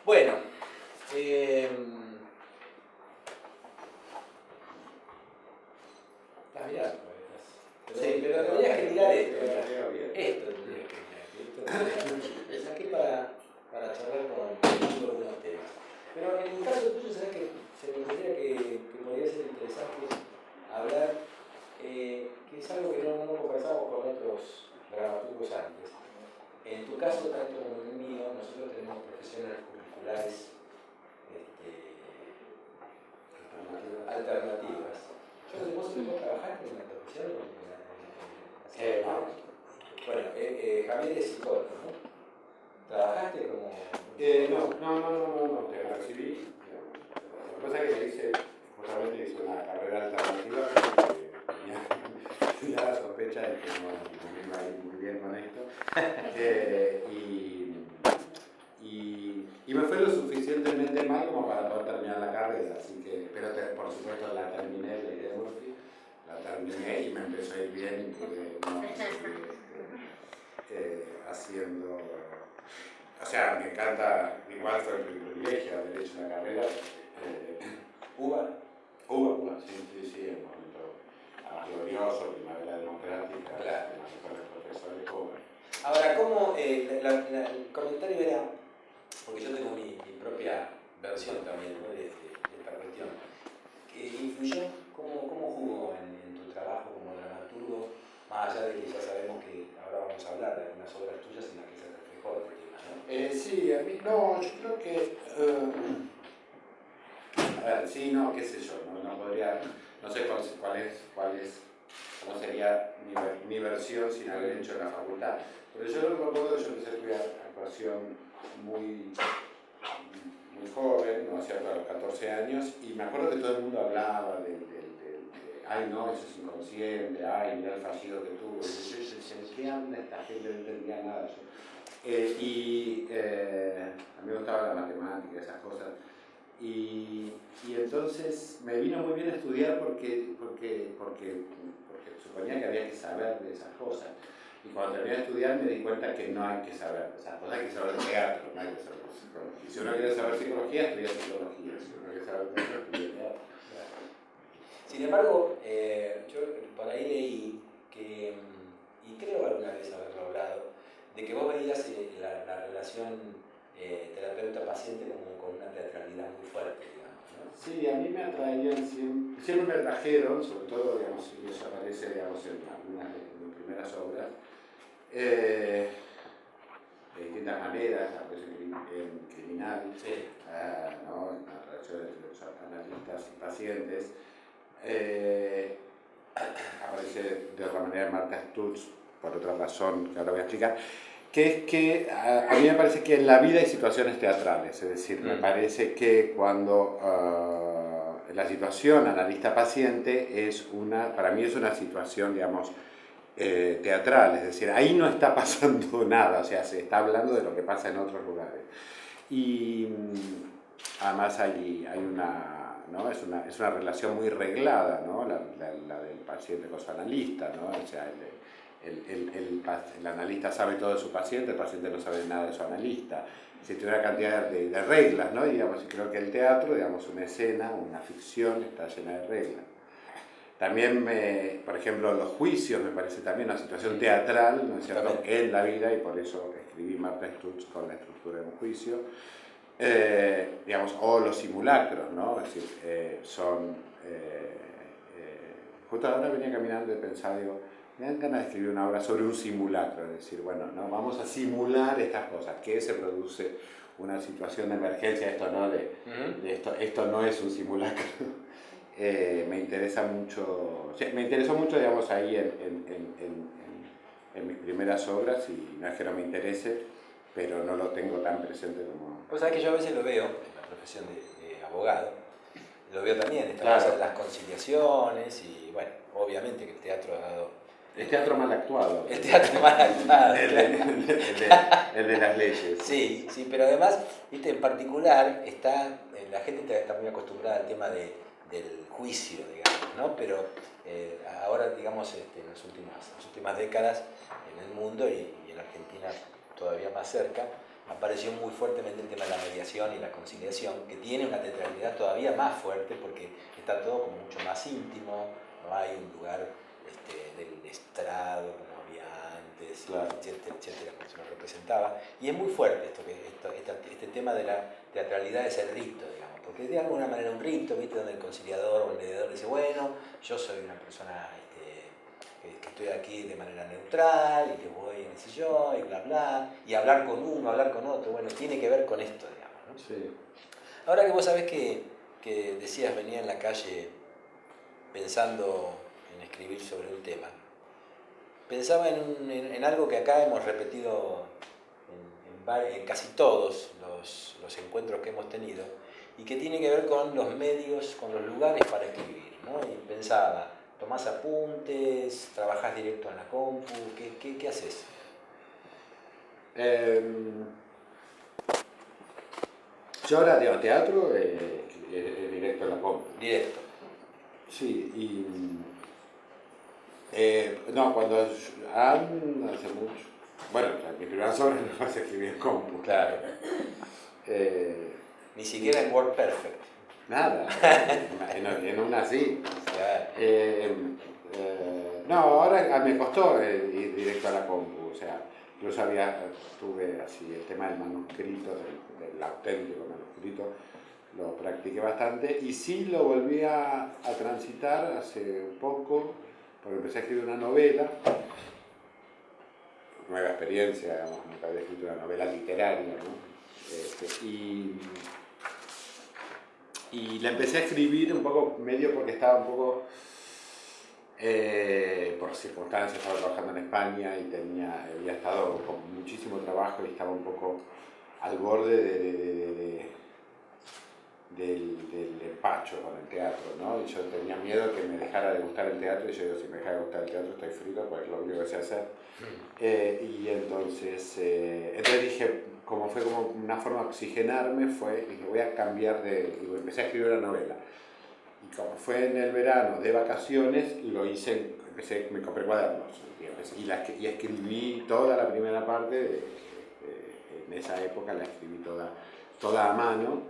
Bueno, estás mirando, pero tendrías que mirar esto. Esto tendrías que mirar. Lo saqué para charlar contigo algunos temas. Pero en el caso tuyo, ¿sabes que se me ocurría que podría ser interesante hablar, que es algo que no conversamos con otros dramaturgos antes? En tu caso, tanto como en el mío, nosotros tenemos profesiones curriculares alternativas. Yo no sé si vos trabajaste en la profesión o en la bueno, Javier es psicólogo, ¿no? ¿Trabajaste como...? No, te recibí. Lo que pasa es que justamente hice una carrera alternativa porque tenía la sospecha de que no me iba a ir muy bien con esto. Y me fue lo suficientemente mal como para poder terminar la carrera, así que, pero por supuesto la terminé, la idea de Murphy, la terminé y me empezó a ir bien y pude haciendo, o sea, me encanta, igual fue el privilegio haber hecho una carrera. ¿Uva? Sí, el momento glorioso, primavera democrática, claro, los mejores profesores, Cuba. Ahora, ¿cómo el comentario era, porque yo tengo mi propia versión también, ¿no? de esta cuestión, que influyó, cómo jugó en tu trabajo como dramaturgo, más allá de que ya sabemos que ahora vamos a hablar de algunas obras tuyas en las que se reflejó este tema, ¿no? Sí, a mí no, yo creo que, sí, no, qué sé yo, no podría, no sé cómo sería mi versión sin haber hecho la facultad, pero yo lo recuerdo que yo empecé a estudiar actuación muy joven, ¿no es cierto?, a los 14 años, y me acuerdo que todo el mundo hablaba ay no, eso es inconsciente, ay, mira el fallido que tuvo, ¿qué anda esta gente? No entendía nada yo. A mí me gustaba la matemática, esas cosas, y entonces me vino muy bien estudiar porque suponía que había que saber de esas cosas. Y cuando terminé de estudiar me di cuenta que no hay que saber de esas cosas, hay que saber de teatro, no hay que saber de psicología. Y si uno quiere saber psicología, estudia psicología. Si uno quiere saber teatro, estudia teatro. Sin embargo, yo por ahí leí que, y creo alguna vez haberlo hablado, de que vos veías la relación terapeuta-paciente como con una teatralidad muy fuerte, digamos, ¿no? Sí, a mí me atraían, siempre me atrajeron, sobre todo, digamos, y eso aparece, digamos, en algunas de mis primeras obras, de distintas maneras, aparece en Criminal, sí. ¿no? En la relación entre los analistas y pacientes, aparece de otra manera en Marta Stutz, por otra razón que ahora voy a explicar, que es que a mí me parece que en la vida hay situaciones teatrales, es decir, me parece que cuando la situación analista-paciente para mí es una situación, digamos, teatral, es decir, ahí no está pasando nada, o sea, se está hablando de lo que pasa en otros lugares. Y además hay una, ¿no? es una relación muy reglada, ¿no? la del paciente con su analista, ¿no? O sea, el analista sabe todo de su paciente, el paciente no sabe nada de su analista. Existe una cantidad de reglas, ¿no? Y digamos, creo que el teatro, digamos, una escena, una ficción, está llena de reglas. También, por ejemplo, los juicios me parece también una situación teatral, ¿no es cierto?, en la vida, y por eso escribí Marta Stutz con la estructura de un juicio. Digamos, o los simulacros, ¿no? Es decir, justo ahora venía caminando y pensaba, digo, me dan ganas de escribir una obra sobre un simulacro, es decir, bueno, ¿no? Vamos a simular estas cosas, que se produce una situación de emergencia, esto no, esto no es un simulacro. Me interesó mucho, digamos, ahí en mis primeras obras, y no es que no me interese, pero no lo tengo tan presente como... Pues sabés que yo a veces lo veo, en la profesión de abogado, lo veo también, esta cosa de las conciliaciones, y bueno, obviamente que el teatro ha dado... El teatro mal actuado. El teatro mal actuado. el de las leyes. Sí, pero además, viste, en particular, la gente está muy acostumbrada al tema del juicio, digamos, ¿no? Pero ahora, digamos, en las últimas décadas, en el mundo y en Argentina todavía más cerca, apareció muy fuertemente el tema de la mediación y la conciliación, que tiene una teatralidad todavía más fuerte porque está todo como mucho más íntimo, no hay un lugar del estrado como había antes, claro, etcétera, etcétera, como se nos representaba. Y es muy fuerte este tema de la teatralidad de ese rito, digamos, porque de alguna manera un rito, ¿viste? Donde el conciliador o el mediador dice, bueno, yo soy una persona que estoy aquí de manera neutral y que voy, qué sé yo, y bla, bla, y hablar con uno, hablar con otro, bueno, tiene que ver con esto, digamos, ¿no? sí. Ahora que vos sabés que decías, venía en la calle pensando en escribir sobre un tema, pensaba en algo que acá hemos repetido en casi todos los encuentros que hemos tenido y que tiene que ver con los medios, con los lugares para escribir, ¿no? Y pensaba, ¿tomás apuntes? ¿Trabajás directo en la compu? ¿Qué haces? Yo ahora digo teatro directo en la compu. Directo. Sí, y no, hace mucho, bueno, mis primeras obras no las escribí en compu. Claro. Eh, Ni siquiera en WordPerfect. Nada, en una sí. Claro. No, ahora me costó ir directo a la compu, o sea, incluso tuve así el tema del manuscrito, del auténtico manuscrito, lo practiqué bastante y sí lo volví a transitar hace un poco, porque empecé a escribir una novela, nueva experiencia, digamos, nunca había escrito una novela literaria, ¿no? Y la empecé a escribir un poco, medio porque estaba un poco, por circunstancias, estaba trabajando en España y había estado con muchísimo trabajo y estaba un poco al borde del empacho con el teatro, ¿no? Y yo tenía miedo que me dejara de gustar el teatro y yo digo, si me deja de gustar el teatro estoy frito, pues es lo único que sé hacer. Y entonces dije, como fue como una forma de oxigenarme, dije, voy a cambiar y empecé a escribir una novela. Y como fue en el verano de vacaciones, me compré cuadernos y escribí toda la primera parte, en esa época la escribí toda a mano.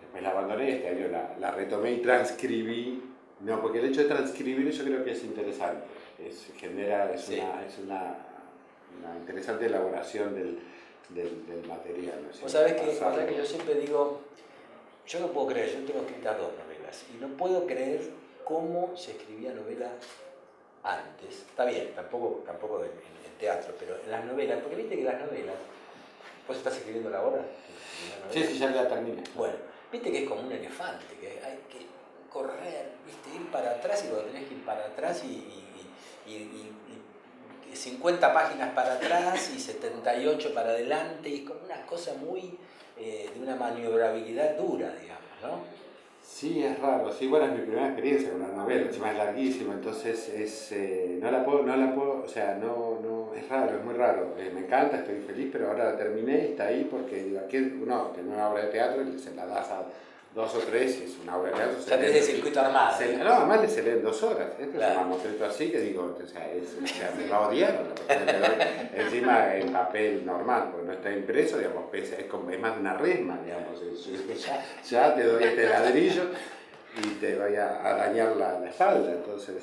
Después la abandoné, este año la retomé y transcribí. No, porque el hecho de transcribir yo creo que es interesante. Es una interesante elaboración del material. ¿No? Vos sabés que yo siempre digo, yo no puedo creer, yo tengo escritas 2 novelas y no puedo creer cómo se escribía novela antes. Está bien, tampoco en teatro, pero en las novelas, porque viste que las novelas, vos estás escribiendo la obra. Sí, ya la terminé. Bueno, viste que es como un elefante, que hay que correr, viste, ir para atrás y cuando tenés que ir para atrás y 50 páginas para atrás y 78 para adelante, y como una cosa muy de una maniobrabilidad dura, digamos, ¿no? Sí, es raro. Sí, bueno, es mi primera experiencia con una novela, encima es larguísima, entonces no la puedo, o sea, no, es raro, es muy raro. Me encanta, estoy feliz, pero ahora la terminé y está ahí porque digo, aquí uno tiene una obra de teatro y se la das a 2 o 3 y es una obra de teatro. Ya tenés el circuito armado. No, además se lee en 2 horas. Esto claro. Es un mamotreto así que digo, o sea, me va a odiar. Encima en papel normal, porque no está impreso, digamos, es más de una resma, digamos. Ya te doy este ladrillo y te vaya a dañar la espalda. Entonces,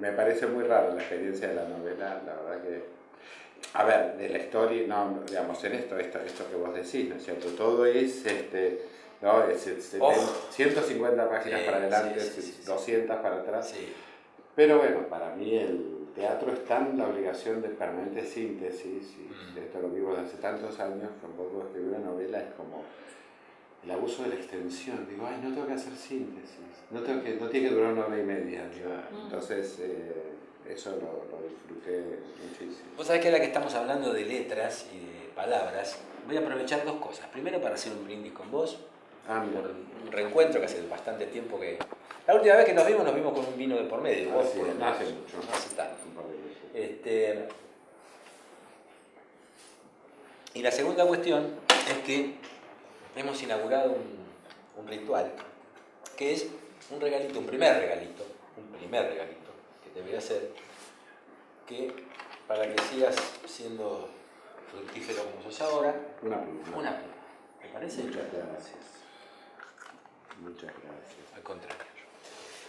me parece muy raro la experiencia de la novela, la verdad que. A ver, de la historia, no, digamos, en esto que vos decís, ¿no es cierto? Todo es, ¿no? 150 páginas para adelante, 200 para atrás. Sí. Pero bueno, para mí el teatro es tan la obligación de permanente síntesis, y esto lo vivo desde hace tantos años, que un poco escribir una novela es como el abuso de la extensión. Digo, ay, no tengo que hacer síntesis, no tiene que durar 1 hora y media. Digo. Entonces, eso lo disfruté muchísimo. Vos sabés que ahora que estamos hablando de letras y de palabras, voy a aprovechar 2 cosas. Primero, para hacer un brindis con vos, por un reencuentro que hace bastante tiempo que... La última vez que nos vimos con un vino de por medio. Vos, no hace mucho. No hace tanto. Un par de veces. Y la segunda cuestión es que hemos inaugurado un ritual, que es un primer regalito, que te voy a hacer, que para que sigas siendo fructífero como sos ahora. Una pluma. ¿Te parece? Muchas gracias. Muchas gracias. Al contrario.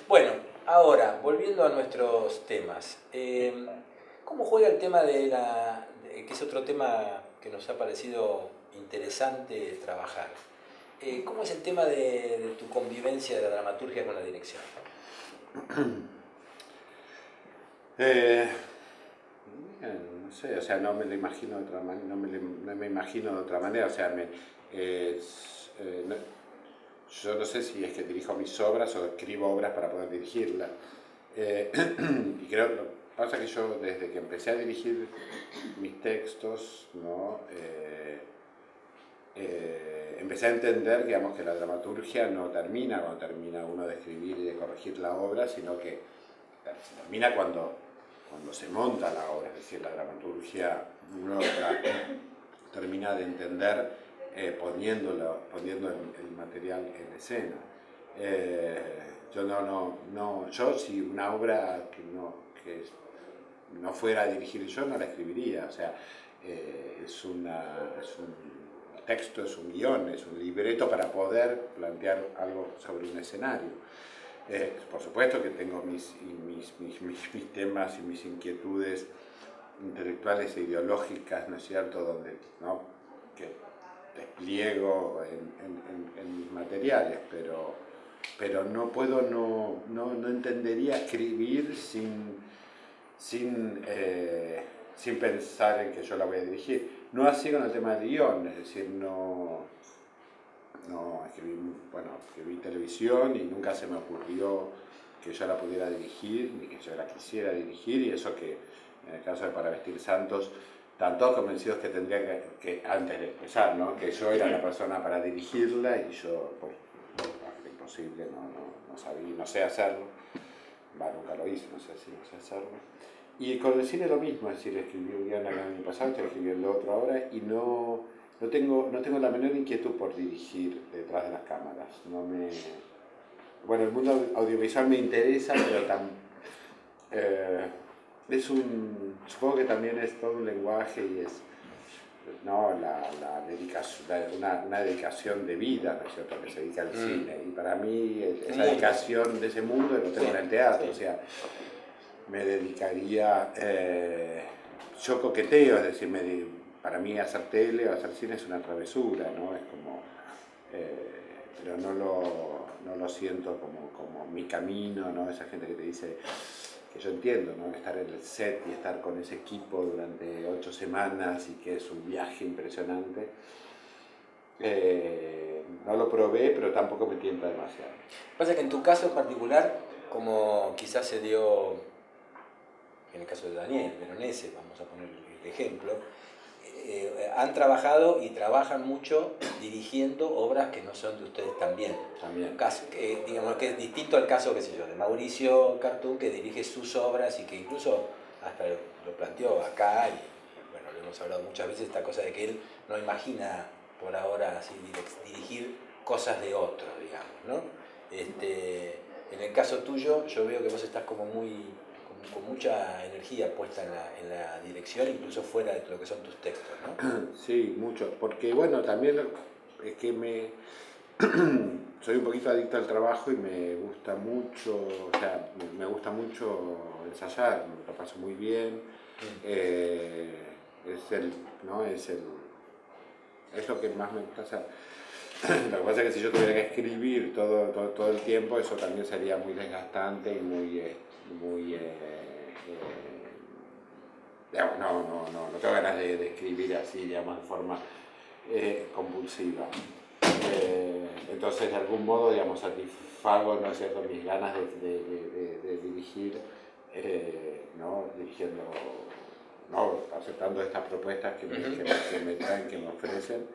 Bueno, ahora, volviendo a nuestros temas. ¿Cómo juega el tema que es otro tema que nos ha parecido interesante trabajar? ¿Cómo es el tema de tu convivencia de la dramaturgia con la dirección? No sé, o sea, no me lo imagino de otra manera, no me imagino de otra manera, o sea, yo no sé si es que dirijo mis obras o escribo obras para poder dirigirlas. Y creo que lo que pasa es que yo, desde que empecé a dirigir mis textos, ¿no? Empecé a entender, digamos, que la dramaturgia no termina cuando termina uno de escribir y de corregir la obra, sino que termina cuando se monta la obra, es decir, la dramaturgia uno termina de entender poniendo el material en escena. Yo si una obra que no fuera a dirigir yo no la escribiría, o sea, es un texto, es un guión, es un libreto para poder plantear algo sobre un escenario. Por supuesto que tengo mis temas y mis inquietudes intelectuales e ideológicas, ¿no es cierto?, donde, ¿no?, que despliego en mis materiales, pero no entendería escribir sin pensar en que yo la voy a dirigir. No así con el tema del guión, es decir, escribí televisión y nunca se me ocurrió que yo la pudiera dirigir, ni que yo la quisiera dirigir, y eso que en el caso de Para Vestir Santos, estaban todos convencidos que tendría que antes de empezar, ¿no?, que yo era la persona para dirigirla, y yo, pues, imposible, no sabía, no sé hacerlo, nunca lo hice, no sé hacerlo. Y con el cine lo mismo, es decir, escribí un guión el año pasado, estoy escribiendo otro ahora, y no tengo la menor inquietud por dirigir detrás de las cámaras. Bueno, el mundo audiovisual me interesa, pero supongo que también es todo un lenguaje y es, ¿no?, la dedicación, una dedicación de vida, ¿no es cierto?, que se dedica al cine. Y para mí esa dedicación de ese mundo lo tengo en el teatro, o sea, me dedicaría, yo coqueteo, es decir, para mí hacer tele o hacer cine es una travesura, ¿no? Es como, pero no lo siento como mi camino, ¿no? Esa gente que te dice, que yo entiendo, ¿no?, estar en el set y estar con ese equipo durante 8 semanas y que es un viaje impresionante. No lo probé, pero tampoco me tienta demasiado. Pasa que en tu caso en particular, como quizás se dio en el caso de Daniel Veronese, vamos a poner el ejemplo, han trabajado y trabajan mucho dirigiendo obras que no son de ustedes también. Digamos que es distinto al caso, qué sé yo, de Mauricio Cartún, que dirige sus obras y que incluso hasta lo planteó acá, y bueno, lo hemos hablado muchas veces, esta cosa de que él no imagina por ahora así dirigir cosas de otros, digamos, ¿no? En el caso tuyo, yo veo que vos estás como con mucha energía puesta en la dirección, incluso fuera de lo que son tus textos, ¿no? Sí, mucho, porque bueno, también es que soy un poquito adicto al trabajo y me gusta mucho, o sea, me gusta mucho ensayar, me lo paso muy bien, es lo que más me gusta hacer. Lo que pasa es que si yo tuviera que escribir todo el tiempo, eso también sería muy desgastante y digamos, no tengo ganas de escribir así, digamos, de forma compulsiva. Entonces, de algún modo, digamos, satisfago, ¿no es cierto?, mis ganas de dirigir, ¿no?, dirigiendo, ¿no?, aceptando estas propuestas que me traen, que me ofrecen,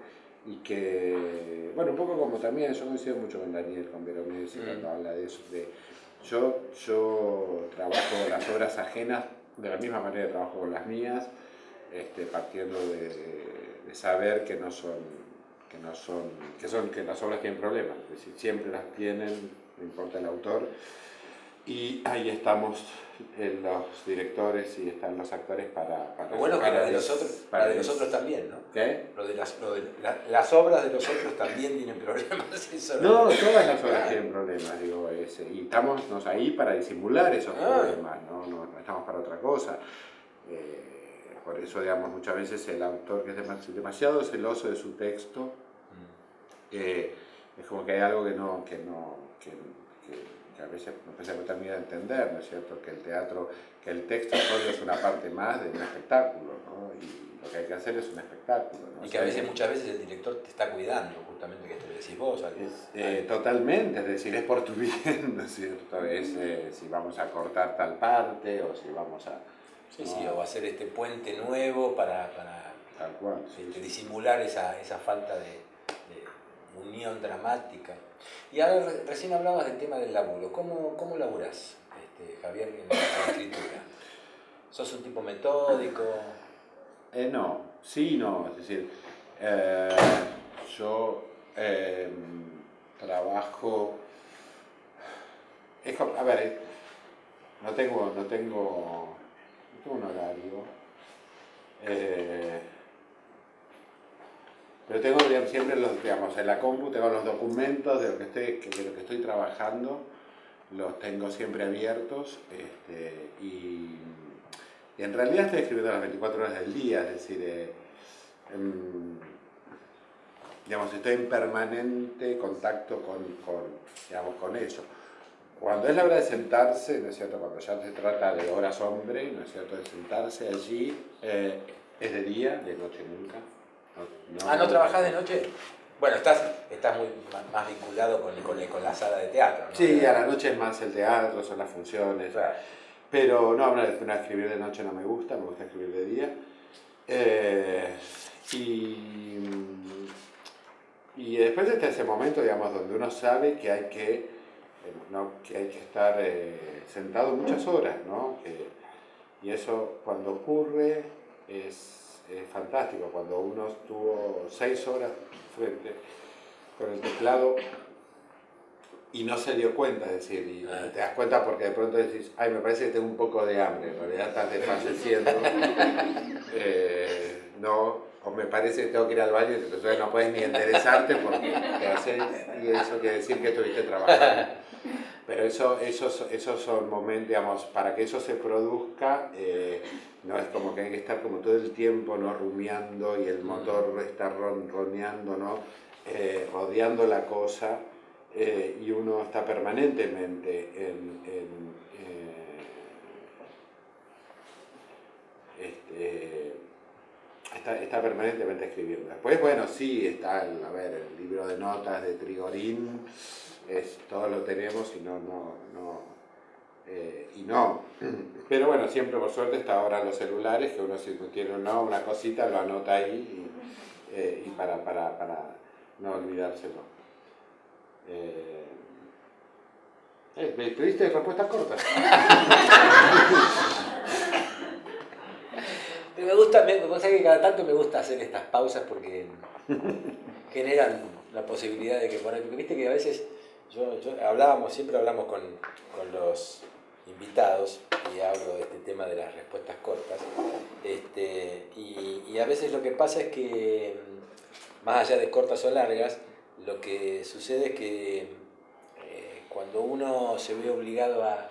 y que, bueno, un poco como también, yo coincido mucho con Daniel, con Veronese, cuando habla de eso, yo trabajo las obras ajenas de la misma manera que trabajo con las mías, partiendo de saber que las obras tienen problemas, es decir, siempre las tienen, no importa el autor, Y ahí estamos los directores y están los actores para lo bueno es que la de los otros también, ¿no? ¿Qué? Las obras de los otros también tienen problemas. Eso No, todas las obras tienen problemas, digo, y estamos ahí para disimular esos problemas, no estamos para otra cosa. Por eso, digamos, muchas veces el autor que es demasiado celoso de su texto, es como que hay algo que a veces no puede terminar de entender, ¿no es cierto? Que el texto solo es una parte más de un espectáculo, ¿no? Y lo que hay que hacer es un espectáculo, ¿no? Y que muchas veces el director te está cuidando, justamente, que esto le decís vos. Totalmente, es decir, es por tu bien, ¿no es cierto? Es si vamos a cortar tal parte o si vamos a... Sí, ¿no? Sí, o hacer este puente nuevo para tal cual, disimular esa falta de unión dramática. Y ahora recién hablabas del tema del laburo. ¿Cómo laburás, Javier, en la escritura? ¿Sos un tipo metódico? No, sí, no, es decir, yo trabajo, a ver, no tengo un horario, pero tengo, digamos, siempre en la compu tengo los documentos de lo que estoy trabajando, los tengo siempre abiertos, y en realidad estoy escribiendo las 24 horas del día, es decir, digamos, estoy en permanente contacto con eso. Cuando es la hora de sentarse, ¿no es cierto? Cuando ya se trata de horas hombre, ¿no es cierto? De sentarse allí, es de día, de noche nunca. ¿No trabajás de noche? Bueno, estás muy más vinculado con la sala de teatro, ¿no? Sí, a la noche es más el teatro, son las funciones. Claro. Pero no, escribir de noche no me gusta escribir de día. Y después está ese momento, digamos, donde uno sabe que hay que estar sentado muchas horas, ¿no? Y eso cuando ocurre es fantástico, cuando uno estuvo 6 horas frente con el teclado y no se dio cuenta, es decir, y te das cuenta porque de pronto decís, ay, me parece que tengo un poco de hambre, en realidad estás desfalleciendo, no, o me parece que tengo que ir al baño y entonces no puedes ni enderezarte porque te haces, y eso quiere decir que estuviste trabajando. Pero esos son momentos, digamos, para que eso se produzca, no es como que hay que estar como todo el tiempo, ¿no? Rumiando y el motor está ronroneando, ¿no? Rodeando la cosa, y uno está permanentemente está permanentemente escribiendo. Después, bueno, sí, está el libro de notas de Trigorín, todos lo tenemos y no. Pero bueno, siempre por suerte está ahora los celulares, que uno si tiene una cosita lo anota ahí y para no olvidárselo. ¿Me pediste respuestas cortas? Me gusta que cada tanto me gusta hacer estas pausas porque generan la posibilidad de que porque viste que a veces siempre hablamos con los invitados y hablo de este tema de las respuestas cortas, y a veces lo que pasa es que más allá de cortas o largas, lo que sucede es que cuando uno se ve obligado a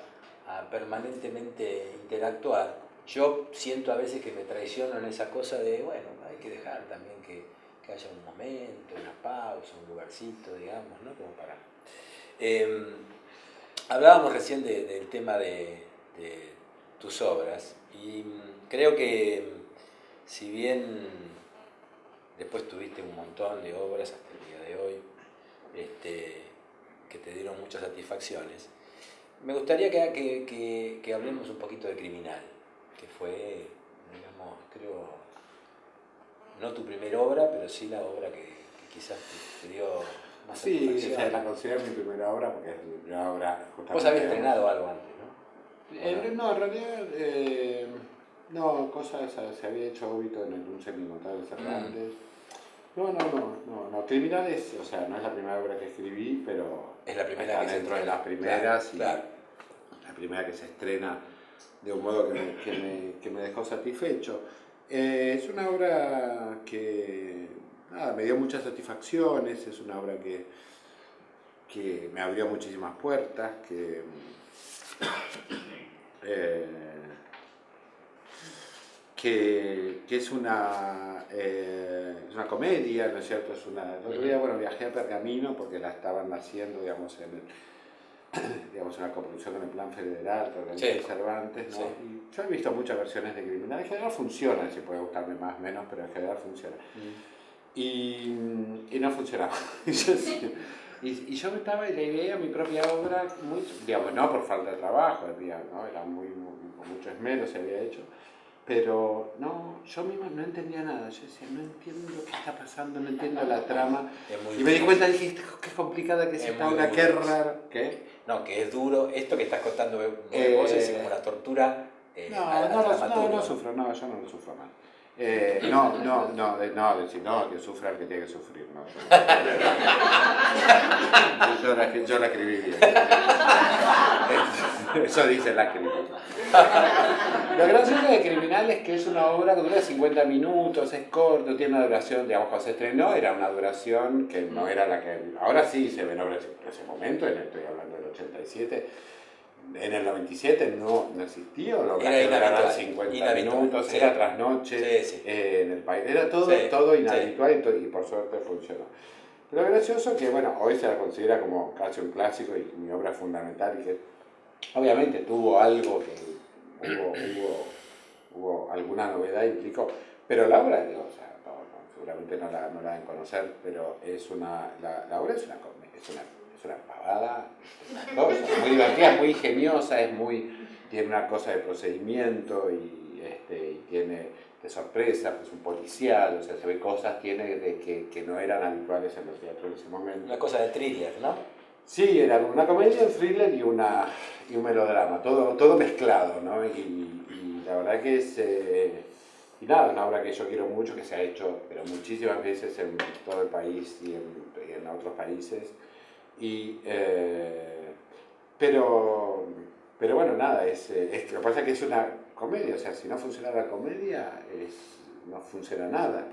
permanentemente interactuar, yo siento a veces que me traiciono en esa cosa de, bueno, hay que dejar también que haya un momento, una pausa, un lugarcito, digamos, ¿no? Como para... hablábamos recién del tema de tus obras y creo que si bien después tuviste un montón de obras hasta el día de hoy, que te dieron muchas satisfacciones, me gustaría que hablemos un poquito de Criminal, que fue, digamos, creo, no tu primera obra, pero sí la obra que quizás te dio más satisfacción. Sí, o sea, la considero mi primera obra porque es mi primera obra justamente. Vos habías estrenado algo antes, ¿no? No, en realidad, no, cosas se había hecho Óbito en un semi-montado de Cervantes. No, Criminales, o sea, no es la primera obra que escribí, pero... Es la primera que se entró en las primeras, claro. primera que se estrena de un modo que me dejó satisfecho. Es una obra que nada, me dio muchas satisfacciones, es una obra que me abrió muchísimas puertas, que es una comedia, ¿no es cierto? El otro día, bueno, viajé a Pergamino porque la estaban haciendo, digamos, digamos, una coproducción con el Plan Federal que organiza Cervantes, ¿no? Sí. Y yo he visto muchas versiones de Criminal, en general funciona, si puede gustarme más o menos, pero en general funciona. Y no funcionaba. Y yo estaba y le veía mi propia obra, muy, digamos, no por falta de trabajo, digamos, ¿no? Era con mucho esmero se había hecho, pero no, yo mismo no entendía nada. Yo decía, no entiendo qué está pasando, no entiendo la trama. Y me di cuenta, dije, qué complicada que es esta obra, qué rara. ¿Qué? No, que es duro. Esto que estás contando vos es como una tortura. No sufro, no, yo no lo sufro mal. Decir, no, que sufra el que tiene que sufrir, no. Yo la escribí bien. Eso dice la crítica. Lo gracioso de Criminal es que es una obra que dura 50 minutos, es corto, tiene una duración, digamos, cuando se estrenó era una duración que no era la que... Ahora sí se ven obras en ese momento, estoy hablando del 87, en el 97 no existía, lo que duraban 50 minutos, era trasnoche, en el país, era todo inhabitual y por suerte funcionó. Pero lo gracioso es que, bueno, hoy se la considera como casi un clásico y mi obra fundamental y que obviamente tuvo algo que hubo alguna novedad implicó, pero la obra, digo, o sea, seguramente no la deben conocer, pero la obra es una pavada, muy divertida, muy ingeniosa, tiene una cosa de procedimiento y tiene de sorpresa, es un policial, o sea, se ve cosas, tiene que no eran habituales en los teatros en ese momento. Una cosa de thriller, ¿no? Sí, era una comedia, un thriller y un melodrama, todo mezclado, ¿no? Y la verdad que es... y nada, una obra que yo quiero mucho, que se ha hecho pero muchísimas veces en todo el país y en otros países. Pero bueno, nada, lo que pasa es que es una comedia, o sea, si no funciona la comedia, no funciona nada,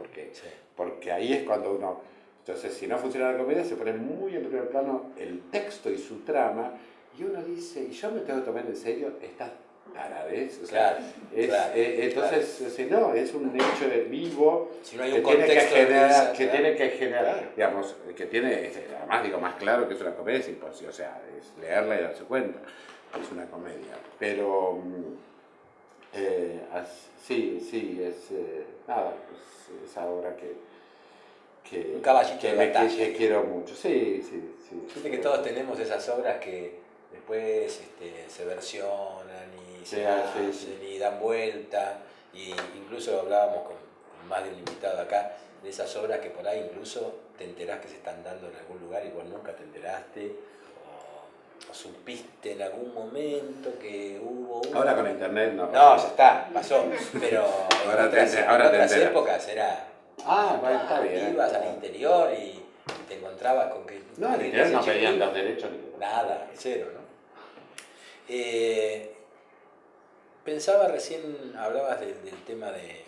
porque ahí es cuando uno... Entonces, si no funciona la comedia, se pone muy en primer plano el texto y su trama, y uno dice, y yo me tengo que tomar en serio esta taradez, o sea, entonces, si no, es un hecho vivo si no hay un contexto que tiene que generar, digamos, que tiene, además digo, más claro que es una comedia, es imposible, o sea, es leerla y darse cuenta, es una comedia, pero nada, pues esa obra un caballito de batalla. Que quiero mucho, sí. Fíjate que todos tenemos esas obras que después se versionan y se hacen y dan vuelta, y incluso hablábamos con más de un invitado acá, de esas obras que por ahí incluso te enterás que se están dando en algún lugar y vos nunca te enteraste, o supiste en algún momento que hubo Ahora con internet no. No, ya está, pasó, pero en otras épocas era... bueno, está bien. Ibas al interior y te encontrabas con que... No, al interior no pedían los derechos. Nada, cero, ¿no? Pensaba recién, hablabas del tema de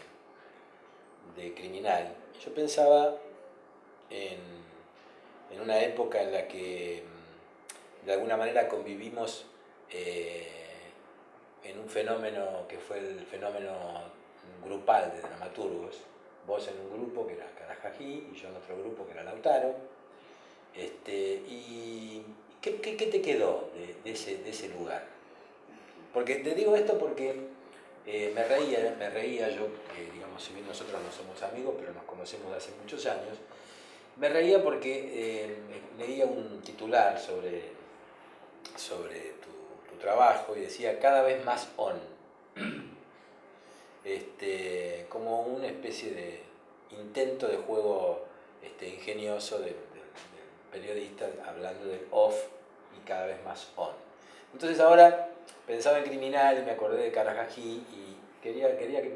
Criminal. Yo pensaba en una época en la que de alguna manera convivimos en un fenómeno que fue el fenómeno grupal de dramaturgos. Vos en un grupo que era Carajají y yo en otro grupo que era Lautaro. ¿Y qué te quedó de ese lugar? Porque te digo esto porque me reía yo, digamos, si bien nosotros no somos amigos, pero nos conocemos hace muchos años, me reía porque leía un titular sobre tu trabajo y decía cada vez más on. Como una especie de intento de juego ingenioso del periodista hablando del off y cada vez más on. Entonces ahora pensaba en Criminal y me acordé de Carajají y quería que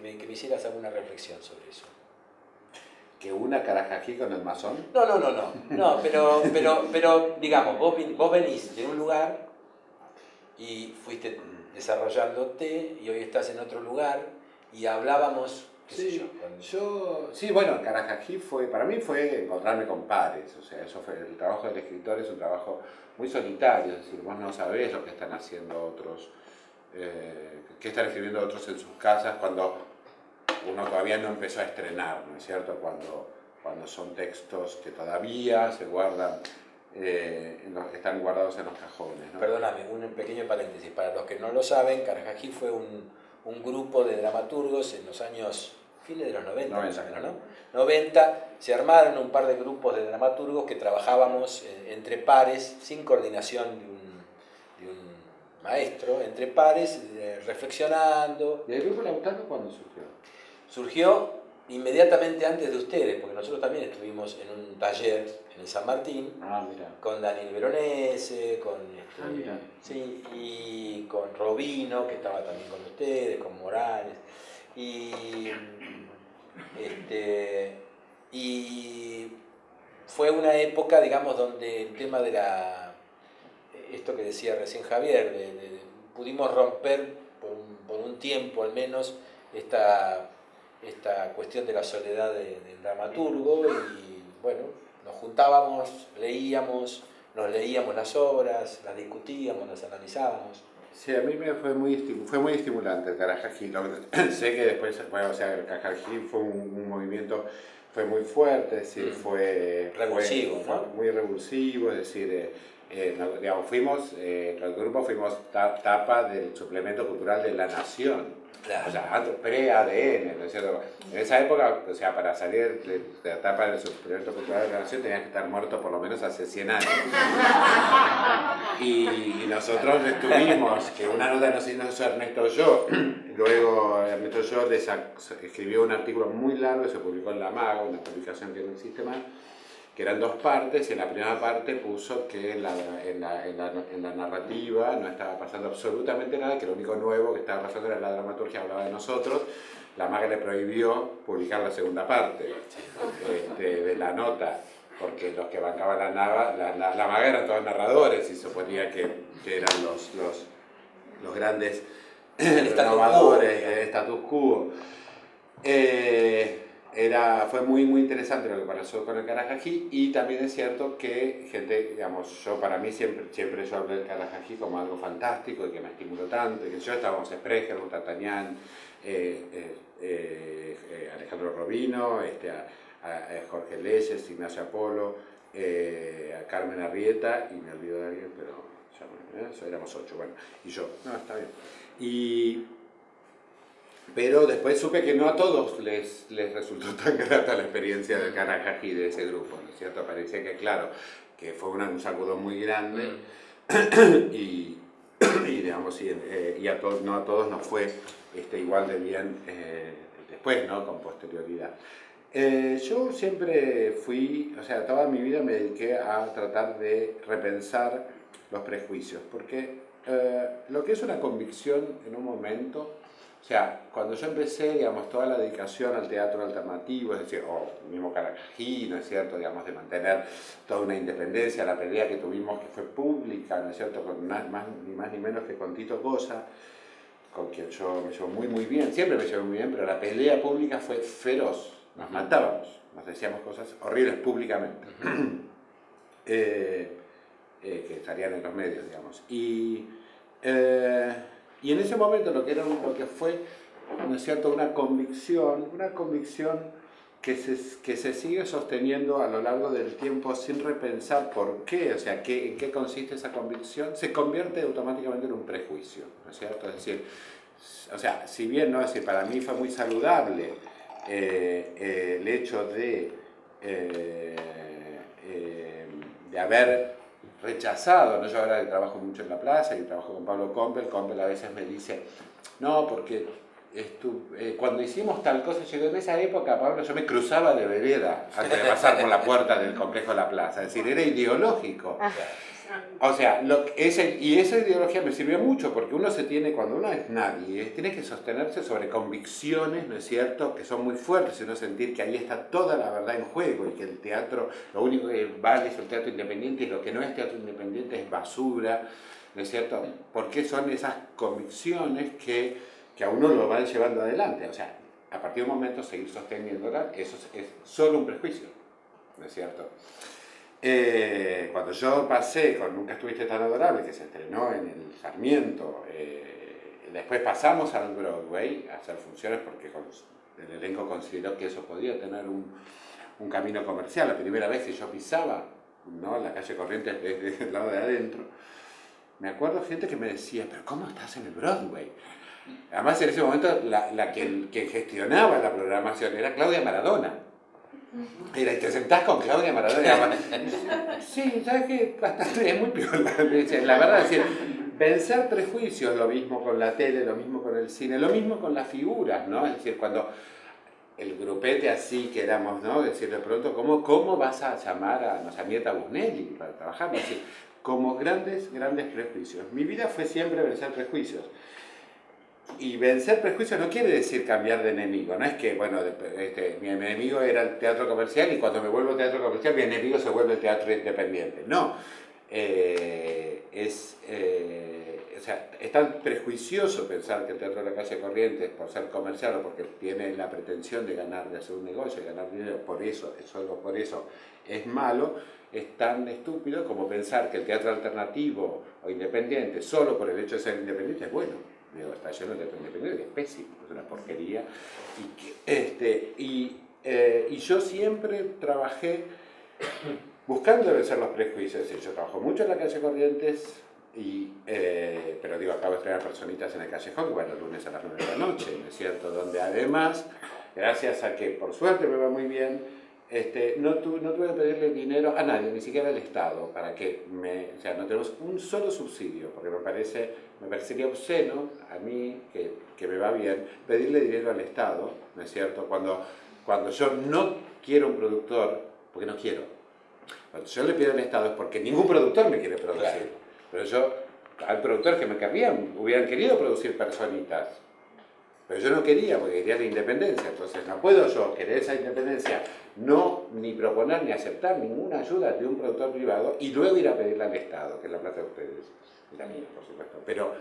me hicieras alguna reflexión sobre eso. ¿Que una Carajají con el masón? No, pero digamos, vos venís de un lugar y fuiste desarrollándote y hoy estás en otro lugar y hablábamos, qué sé yo. Sí, bueno, Carajají para mí fue encontrarme con pares, o sea, eso fue, el trabajo del escritor es un trabajo muy solitario, es decir, vos no sabés lo que están haciendo otros, qué están escribiendo otros en sus casas cuando uno todavía no empezó a estrenar, ¿no es cierto? Cuando son textos que todavía se guardan, están guardados en los cajones, ¿no? Perdóname, un pequeño paréntesis. Para los que no lo saben, Carajají fue un grupo de dramaturgos en los años, fines de los 90, más o menos, ¿no? 90, se armaron un par de grupos de dramaturgos que trabajábamos entre pares, sin coordinación de un maestro, entre pares, reflexionando. ¿Y el grupo Lautaro cuándo surgió? Surgió inmediatamente antes de ustedes, porque nosotros también estuvimos en un taller en el San Martín, con Daniel Veronese, sí, y con Robino, que estaba también con ustedes, con Morales, y fue una época, digamos, donde el tema de esto que decía recién Javier, pudimos romper por un tiempo al menos esta cuestión de la soledad del dramaturgo y bueno, nos juntábamos, nos leíamos las obras, las discutíamos, las analizábamos. Sí, a mí fue muy estimulante el Carajají. Sé que después, bueno, o sea, el Carajají fue un movimiento, fue muy fuerte, es decir, fue muy revulsivo, es decir, digamos, el grupo fuimos tapa del suplemento cultural de La Nación. Claro. O sea, pre-ADN, ¿no es cierto? En esa época, o sea, para salir de la etapa del suplemento cultural de La Nación tenías que estar muerto por lo menos hace 100 años. Y nosotros estuvimos, que una nota nos hizo Ernesto Yo, luego Ernesto Yo escribió un artículo muy largo que se publicó en La Maga, una publicación que no existe más, que eran 2 partes, y en la primera parte puso que en la narrativa no estaba pasando absolutamente nada, que lo único nuevo que estaba pasando era la dramaturgia, hablaba de nosotros. La Maga le prohibió publicar la segunda parte de la nota, porque los que bancaban la Maga eran todos narradores y suponía que eran los grandes renovadores del status quo. Fue muy interesante lo que pasó con el Carajají, y también es cierto que gente, digamos, para mí siempre yo hablé del Carajají como algo fantástico y que me estimuló tanto, y que yo estábamos Sprecher, D'Artagnan, Alejandro Robino, a Jorge Leyes, Ignacio Apolo, a Carmen Arrieta, y me olvido de alguien, pero ya éramos 8, bueno, y yo, no, está bien. Pero después supe que no a todos les resultó tan grata la experiencia del Carajají, de ese grupo, ¿no es cierto? Parecía que, claro, que fue un sacudón muy grande y digamos, no a todos nos fue igual de bien después, ¿no? Con posterioridad. Yo siempre o sea, toda mi vida me dediqué a tratar de repensar los prejuicios, porque lo que es una convicción en un momento, o sea, cuando yo empecé, digamos, toda la dedicación al teatro alternativo, es decir, el mismo Carajají, ¿no es cierto?, digamos, de mantener toda una independencia, la pelea que tuvimos, que fue pública, ¿no es cierto?, con ni más ni menos que con Tito Cosa, con quien yo me llevo muy bien, siempre me llevo muy bien, pero la pelea pública fue feroz, nos matábamos, nos decíamos cosas horribles públicamente, que estarían en los medios, digamos, y en ese momento lo que fue, ¿no es cierto?, una convicción que se sigue sosteniendo a lo largo del tiempo sin repensar por qué, o sea, en qué consiste esa convicción, se convierte automáticamente en un prejuicio, ¿no es cierto? Es decir, o sea, si bien, ¿no? Es decir, para mí fue muy saludable el hecho de haber rechazado, ¿no? Yo ahora trabajo mucho en la plaza y trabajo con Pablo Compel a veces me dice, no, porque cuando hicimos tal cosa, yo en esa época, Pablo, yo me cruzaba de vereda antes de pasar por la puerta del complejo de la plaza, es decir, era ideológico. O sea, y esa ideología me sirvió mucho, porque cuando uno es nadie, tiene que sostenerse sobre convicciones, ¿no es cierto?, que son muy fuertes, y uno sentir que ahí está toda la verdad en juego, y que el teatro, lo único que vale es el teatro independiente, y lo que no es teatro independiente es basura, ¿no es cierto? Porque son esas convicciones que a uno lo van llevando adelante. O sea, a partir de un momento seguir sosteniéndolas, eso es solo un prejuicio, ¿no es cierto? Cuando yo pasé con Nunca estuviste tan adorable, que se estrenó en el Sarmiento, después pasamos al Broadway a hacer funciones porque el elenco consideró que eso podía tener un camino comercial. La primera vez que yo pisaba, ¿no?, la calle Corrientes desde el lado de adentro, me acuerdo gente que me decía, pero ¿cómo estás en el Broadway? Además, en ese momento, quien gestionaba la programación era Claudia Maradona. Y te sentás con Claudia Maradona. Sí, ¿sabes qué? Bastante, es muy piola. La verdad, es decir, vencer prejuicios, lo mismo con la tele, lo mismo con el cine, lo mismo con las figuras, ¿no? Es decir, cuando el grupete así que éramos, ¿no? Es decir, de pronto, ¿cómo vas a llamar a Mirta Busnelli para trabajar? Es decir, como grandes prejuicios. Mi vida fue siempre vencer prejuicios. Y vencer prejuicios no quiere decir cambiar de enemigo, no es que, bueno, mi enemigo era el teatro comercial y cuando me vuelvo al teatro comercial mi enemigo se vuelve el teatro independiente. No, o sea, es tan prejuicioso pensar que el teatro de la calle Corrientes, por ser comercial o porque tiene la pretensión de hacer un negocio, de ganar dinero, solo por eso es malo, es tan estúpido como pensar que el teatro alternativo o independiente, solo por el hecho de ser independiente, es bueno. Digo, está lleno de teatro independiente, que es pésimo, es una porquería. Y yo siempre trabajé buscando vencer los prejuicios. Yo trabajo mucho en la calle Corrientes, pero digo, acabo de estrenar Personitas en el Callejón, que bueno, lunes a las 9 de la noche, ¿no es cierto? Donde además, gracias a que por suerte me va muy bien, no tuve que pedirle dinero a nadie, ni siquiera al Estado, para que o sea, no tenemos un solo subsidio, porque me parecería obsceno a mí, que me va bien, pedirle dinero al Estado, ¿no es cierto? Cuando yo no quiero un productor, porque no quiero. Cuando yo le pido al Estado es porque ningún productor me quiere producir. Claro. Pero hay productores que hubieran querido producir Personitas, pero yo no quería, porque quería la independencia. Entonces no puedo yo querer esa independencia, ni proponer ni aceptar ninguna ayuda de un productor privado y luego ir a pedirla al Estado, que es la plata de ustedes, y la mía, por supuesto. Pero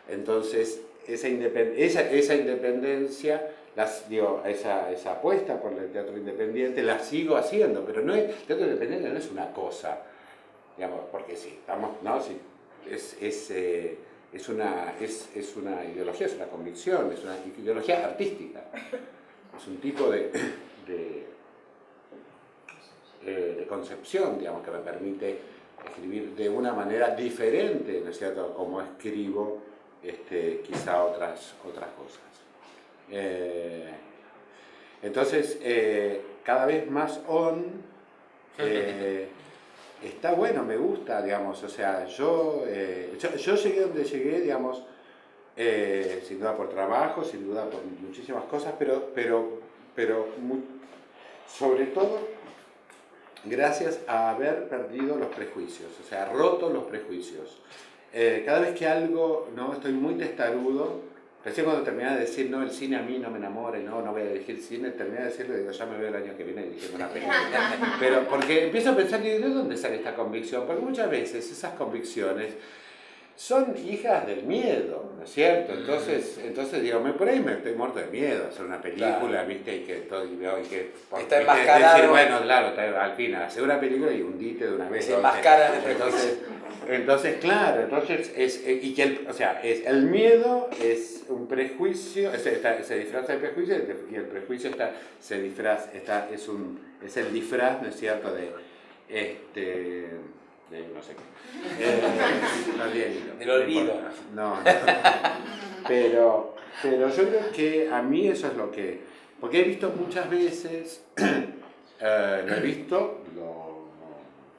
entonces esa independencia, esa apuesta por el teatro independiente la sigo haciendo, pero el teatro independiente no es una cosa, digamos, porque sí, sí, es una ideología, es una convicción, es una ideología artística, es un tipo de concepción, digamos, que me permite escribir de una manera diferente, ¿no es cierto?, como escribo quizá otras cosas. Entonces, cada vez más está bueno, me gusta, digamos, o sea, yo llegué donde llegué, digamos, sin duda por trabajo, sin duda por muchísimas cosas, pero sobre todo gracias a haber perdido los prejuicios, o sea, roto los prejuicios. Cada vez que algo, ¿no?, estoy muy testarudo, recién cuando terminé de decir, no, el cine a mí no me enamora y no voy a dirigir cine, terminé de decirlo y digo, ya me veo el año que viene dirigiendo una película. Pero porque empiezo a pensar, ¿de dónde sale esta convicción? Porque muchas veces esas convicciones son hijas del miedo, ¿no es cierto? Entonces digo, por ahí me estoy muerto de miedo a hacer una película, claro, ¿viste? Y que está enmascarado. Decir, bueno, claro, al fin, hacer una película y hundite de una vez. Se enmascaran el prejuicio. Entonces, claro, el miedo es un prejuicio, se disfraza de prejuicio y el prejuicio es el disfraz, ¿no es cierto?, de no sé qué. Del olvido. No. Pero yo creo que a mí eso es lo que... Porque he visto muchas veces,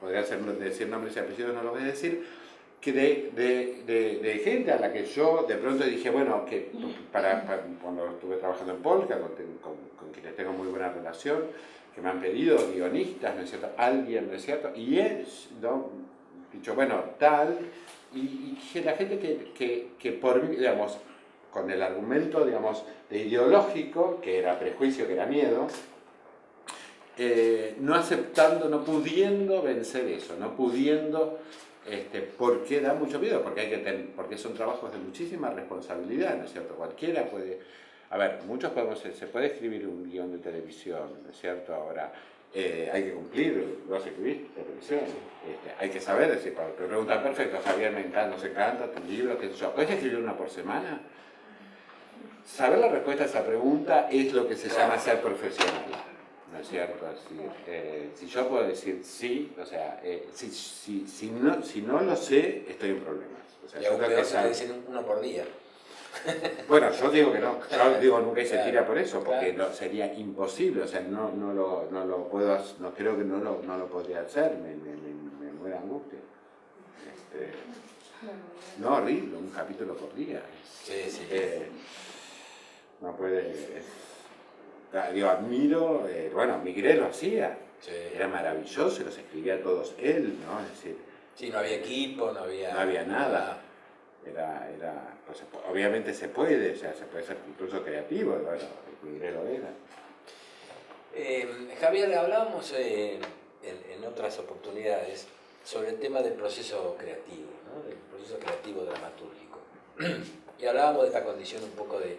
podría decir nombres y apellidos, no lo voy a decir, que de gente a la que yo de pronto dije, bueno, que cuando estuve trabajando en Polka, con quienes tengo muy buena relación, que me han pedido guionistas, ¿no es cierto?, alguien, ¿no es cierto?, y es, ¿no?, dicho, bueno, tal, y la gente que por mí, digamos, con el argumento, digamos, de ideológico, que era prejuicio, que era miedo, no aceptando, no pudiendo vencer eso, no pudiendo porque da mucho miedo, porque son trabajos de muchísima responsabilidad, ¿no es cierto? Cualquiera puede... A ver, se puede escribir un guión de televisión, ¿no es cierto? Ahora, hay que cumplir, lo vas a escribir, televisión. Hay que saber, decir, te preguntan, perfecto, Javier, nos encanta tu libro, qué sé yo, ¿puedes escribir una por semana? Saber la respuesta a esa pregunta es lo que se llama ser profesional, ¿no es cierto? Si yo puedo decir sí, o sea, si no lo sé, estoy en problemas. O sea, y a ustedes se dicen uno por día. Bueno, yo digo que no, yo digo nunca se tira por eso, porque sería imposible, o sea, no lo puedo, no creo que no lo podría hacer, me muere angustia. No, horrible, un capítulo por día. Sí. No puede... Digo, admiro, bueno, Migré lo hacía, era maravilloso, los escribía todos él, ¿no? Es decir, sí, no había equipo, no había nada. Pues, obviamente se puede, o sea, se puede ser incluso creativo, bueno, Migré lo era. Javier, hablábamos en otras oportunidades sobre el tema del proceso creativo, ¿no? Del proceso creativo dramatúrgico. Y hablábamos de esta condición un poco de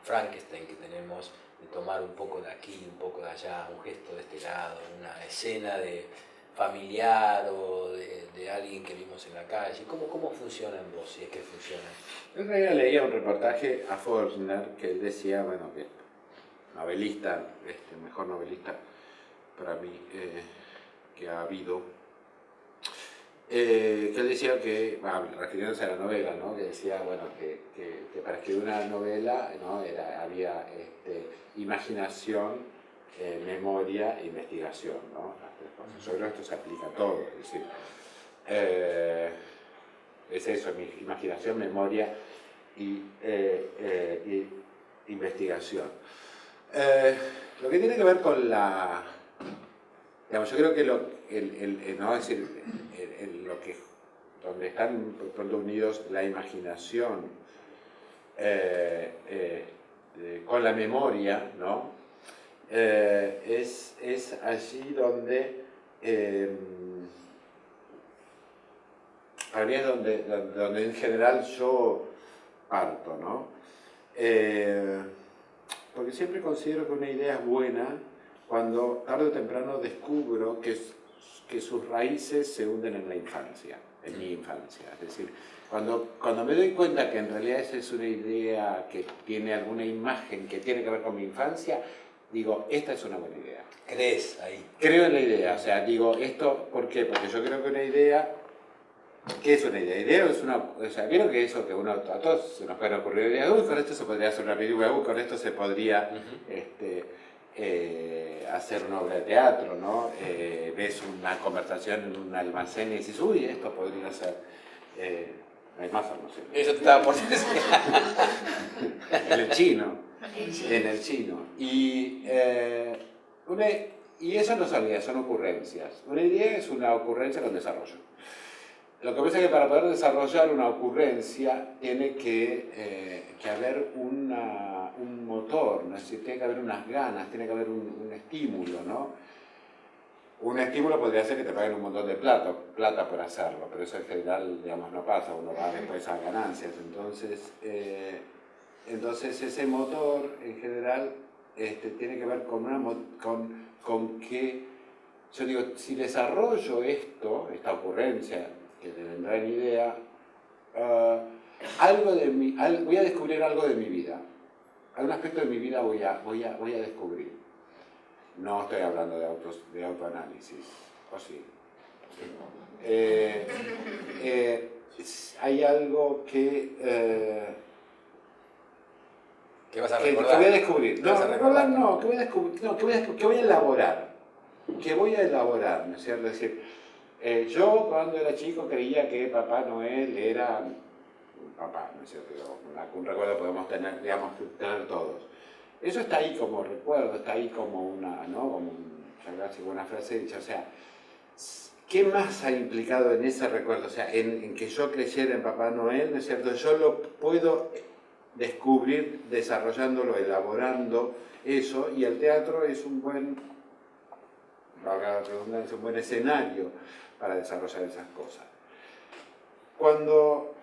Frankenstein que tenemos, de tomar un poco de aquí, un poco de allá, un gesto de este lado, una escena de familiar o de alguien que vimos en la calle. ¿Cómo funciona en vos, si es que funciona? En realidad leía un reportaje a Faulkner que él decía, bueno, que novelista, mejor novelista para mí que ha habido, que él decía que, refiriéndose a la novela, ¿no? Que decía, bueno, que para escribir una novela, ¿no? había imaginación, memoria e investigación, ¿no? Las tres cosas. Yo creo que esto se aplica a todo, es decir, es eso, imaginación, memoria y investigación. Lo que tiene que ver con la... Digamos, yo creo que no, es decir, donde están pronto unidos la imaginación con la memoria, ¿no? Es allí donde para mí es donde en general yo parto, ¿no? Porque siempre considero que una idea es buena cuando tarde o temprano descubro que sus raíces se hunden en la infancia, en mi infancia. Es decir, cuando me doy cuenta que en realidad esa es una idea que tiene alguna imagen que tiene que ver con mi infancia, digo, esta es una buena idea. ¿Crees ahí? Creo en la idea, o sea, digo, esto, ¿por qué? Porque yo creo que una idea... ¿Qué es una idea? Idea es una... O sea, creo que eso que a todos se nos pueden ocurrir ideas, uy, con esto se podría hacer una película, uy, con esto se podría hacer una obra de teatro, ¿no? Ves una conversación en un almacén y dices, uy, esto podría ser... hay más almacenes. Eso te estaba por decir. En el chino. Y eso no son ideas, son ocurrencias. Una idea es una ocurrencia con desarrollo. Lo que pasa es que para poder desarrollar una ocurrencia tiene que haber un motor, ¿no? Es decir, tiene que haber unas ganas, tiene que haber un estímulo, ¿no? Un estímulo podría ser que te paguen un montón de plata por hacerlo, pero eso en general, digamos, no pasa, uno va después a ganancias. Entonces ese motor en general tiene que ver con que, yo digo, si desarrollo esta ocurrencia, que te vendrá en idea, voy a descubrir algo de mi vida. Algún aspecto de mi vida voy a descubrir. No estoy hablando de autoanálisis, ¿o sí? Hay algo que vas a recordar? Que voy a descubrir. No, recordar no, que voy a descubrir, no, que voy a elaborar. Que voy a elaborar, ¿no es cierto? Es decir, yo cuando era chico creía que Papá Noel era papá, ¿no es cierto? Un recuerdo podemos tener, digamos, tener todos. Eso está ahí como recuerdo, está ahí como una frase dicha, o sea, ¿qué más ha implicado en ese recuerdo? O sea, en que yo creyera en Papá Noel, ¿no es cierto? Yo lo puedo descubrir desarrollándolo, elaborando eso, y el teatro es un buen escenario para desarrollar esas cosas. cuando,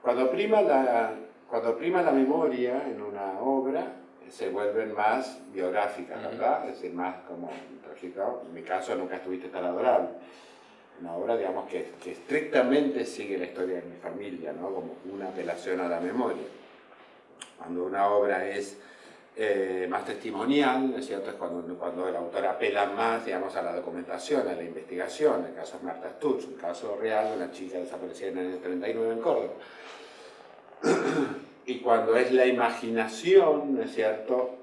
cuando prima la memoria en una obra, se vuelven más biográficas, ¿verdad? Es decir, más como, en mi caso, Nunca estuviste tan adorable. Una obra, digamos, que estrictamente sigue la historia de mi familia, ¿no? Como una apelación a la memoria. Cuando una obra es más testimonial, ¿no es cierto? Es cuando el autor apela más, digamos, a la documentación, a la investigación. El caso es Marta Stutz, un caso real de una chica desaparecida en el año 39 en Córdoba. Y cuando es la imaginación, ¿no es cierto?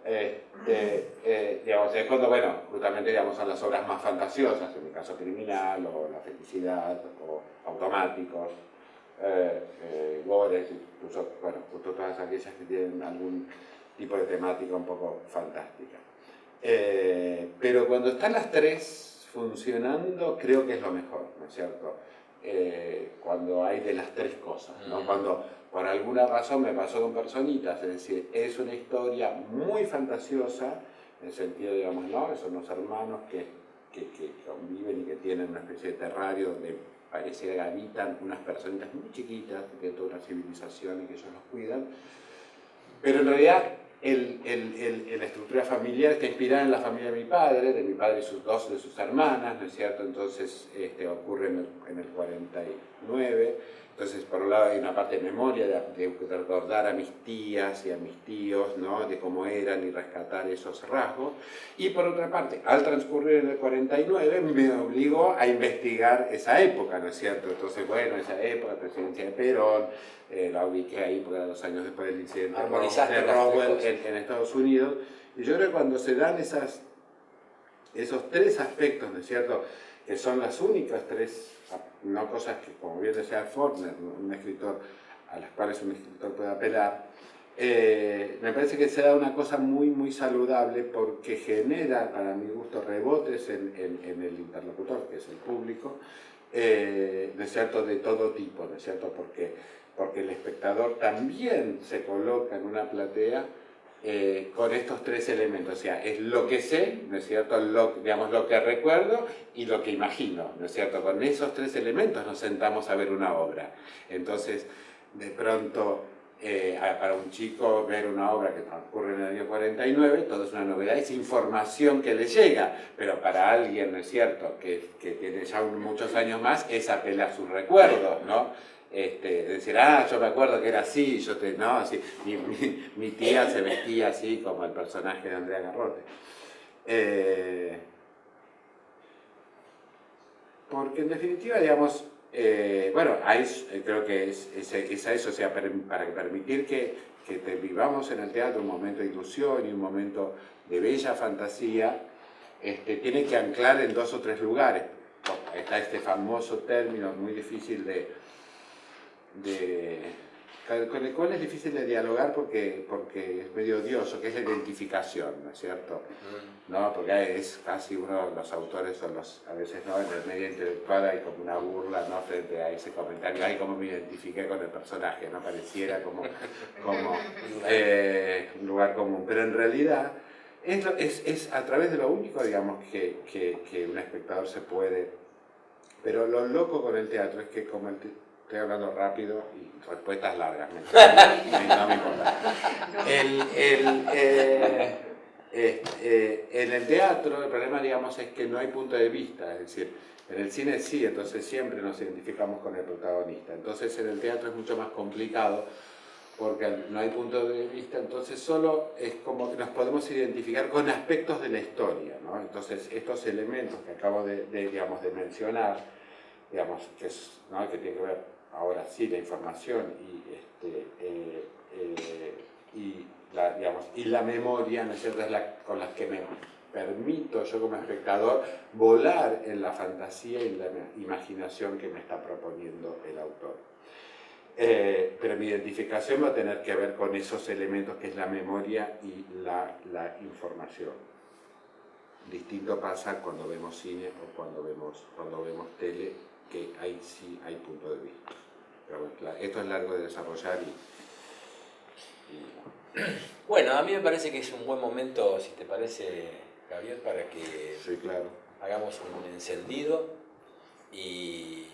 Digamos, es cuando, bueno, justamente, digamos, son las obras más fantasiosas, en mi caso Criminal, o La felicidad, o Automáticos, Gores, incluso, bueno, justo todas aquellas que tienen algún tipo de temática un poco fantástica. Pero cuando están las tres funcionando, creo que es lo mejor, ¿no es cierto? Cuando hay de las tres cosas, ¿no? Cuando por alguna razón me pasó con Personitas, es decir, es una historia muy fantasiosa, en el sentido, digamos, ¿no? Son unos hermanos que conviven y que tienen una especie de terrario donde pareciera que habitan unas personitas muy chiquitas, que tienen toda una civilización y que ellos los cuidan, pero en realidad la estructura familiar está inspirada en la familia de mi padre y sus dos de sus hermanas, ¿no es cierto? Entonces ocurre en el 49. Entonces, por un lado hay una parte de memoria, de recordar a mis tías y a mis tíos, ¿no? De cómo eran y rescatar esos rasgos. Y por otra parte, al transcurrir en el 49, me obligó a investigar esa época, ¿no es cierto? Entonces, bueno, esa época, presidencia de Perón, la ubiqué ahí porque era 2 años después del incidente de Roswell en Estados Unidos. Y yo creo que cuando se dan esos tres aspectos, ¿no es cierto?, que son las únicas tres, no cosas que, como bien decía Faulkner, un escritor a las cuales un escritor puede apelar, me parece que se da una cosa muy, muy saludable porque genera, para mi gusto, rebotes en el interlocutor, que es el público, ¿no es cierto?, de todo tipo, ¿no es cierto?, porque el espectador también se coloca en una platea con estos tres elementos, o sea, es lo que sé, ¿no es cierto?, digamos, lo que recuerdo y lo que imagino, ¿no es cierto?, con esos tres elementos nos sentamos a ver una obra. Entonces, de pronto, para un chico ver una obra que transcurre en el año 49, todo es una novedad, es información que le llega, pero para alguien, ¿no es cierto?, que tiene ya muchos años más, es apelar a sus recuerdos, ¿no? Decir, yo me acuerdo que era así, no, así, mi tía se vestía así como el personaje de Andrea Garrote. Porque en definitiva, digamos, bueno, creo que es a eso, o sea, para permitir que vivamos en el teatro un momento de ilusión y un momento de bella fantasía, tiene que anclar en 2 o 3 lugares. Está este famoso término muy difícil con el cual es difícil de dialogar porque es medio odioso, que es la identificación, ¿no es cierto? ¿No? Porque es casi uno de los autores, a veces, ¿no?, en el medio intelectual hay como una burla, ¿no?, frente a ese comentario, ay, cómo me identifiqué con el personaje, ¿no? Pareciera como un lugar común, pero en realidad es a través de lo único, digamos, que un espectador se puede. Pero lo loco con el teatro es que como estoy hablando rápido y respuestas largas, no me importa. En el teatro el problema, digamos, es que no hay punto de vista, es decir, en el cine sí, entonces siempre nos identificamos con el protagonista. Entonces en el teatro es mucho más complicado porque no hay punto de vista, entonces solo es como que nos podemos identificar con aspectos de la historia, ¿no? Entonces estos elementos que acabo de mencionar, digamos, ¿no?, que tiene que ver ahora sí la información y la memoria, ¿no es cierto?, es con las que me permito yo como espectador volar en la fantasía y la imaginación que me está proponiendo el autor. Pero mi identificación va a tener que ver con esos elementos que es la memoria y la información. Distinto pasa cuando vemos cine o cuando vemos tele, que ahí sí hay punto de vista. Pero bueno, esto es largo de desarrollar Bueno, a mí me parece que es un buen momento, si te parece, Javier, para que sí, claro, hagamos un encendido y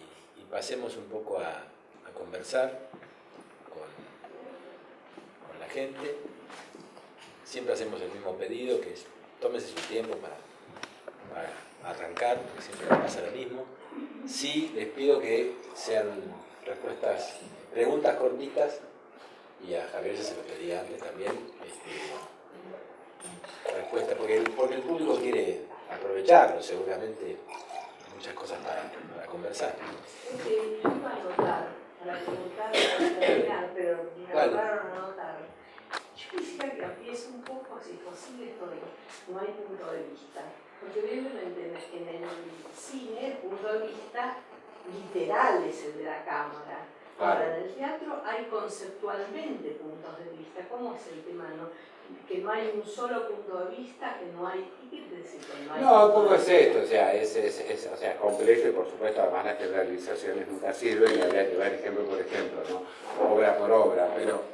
pasemos un poco a conversar con la gente. Siempre hacemos el mismo pedido, que es tómese su tiempo para arrancar, porque siempre pasa lo mismo. Sí, les pido que sean preguntas cortitas, y a Javier ya se lo pedí antes también, respuesta, porque el público quiere aprovecharlo, seguramente, muchas cosas para conversar. Yo iba a anotar, para preguntar, para terminar, pero me agarraron a anotar. Yo quisiera que amplies un poco, si es posible, esto de no hay punto de vista. Porque veo en el cine el punto de vista literal es el de la cámara. Ahora, en el teatro hay conceptualmente puntos de vista. ¿Cómo es el tema? Que no hay un solo punto de vista, que no hay... ¿Qué quiere decir que no hay? No, un poco es esto, o sea, es complejo y por supuesto además las generalizaciones nunca sirven y habría que ver ejemplo por ejemplo, ¿no? Obra por obra, pero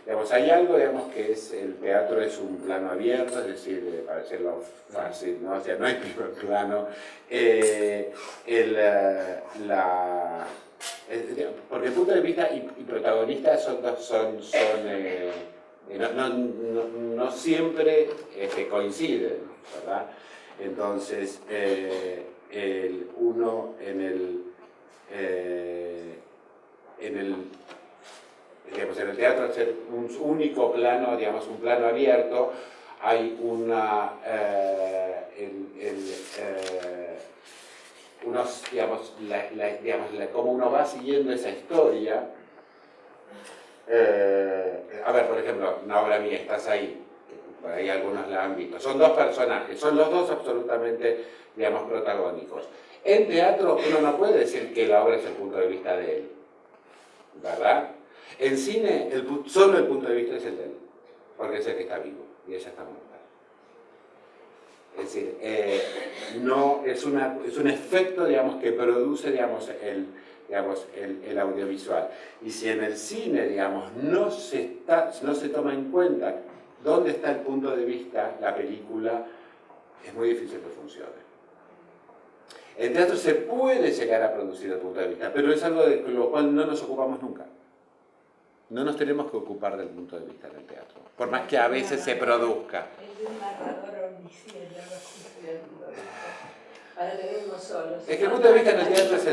digamos, hay algo, digamos, que es el teatro es un plano abierto, es decir, para decirlo fácil, ¿no? O sea, no hay primer plano. Porque el punto de vista y protagonista no siempre coinciden, ¿verdad? Entonces, uno en el teatro, al ser un único plano, digamos, un plano abierto, hay como uno va siguiendo esa historia. A ver, por ejemplo, una obra mía, Estás ahí, que por ahí algunos la han visto. Son dos personajes, son los dos absolutamente, digamos, protagónicos. En teatro uno no puede decir que la obra es el punto de vista de él, ¿verdad? En cine solo el punto de vista es el de él, porque es el que está vivo y ella está muerta. Es decir, no, es un efecto, digamos, que produce, digamos, el audiovisual. Y si en el cine, digamos, no se toma en cuenta dónde está el punto de vista, la película, es muy difícil que funcione. En teatro se puede llegar a producir el punto de vista, pero es algo de lo cual no nos ocupamos nunca. No nos tenemos que ocupar del punto de vista del teatro, por más que a veces se produzca. Es de un narrador omnisciente, algo así, para tener uno solo. Es que el punto de vista en el teatro es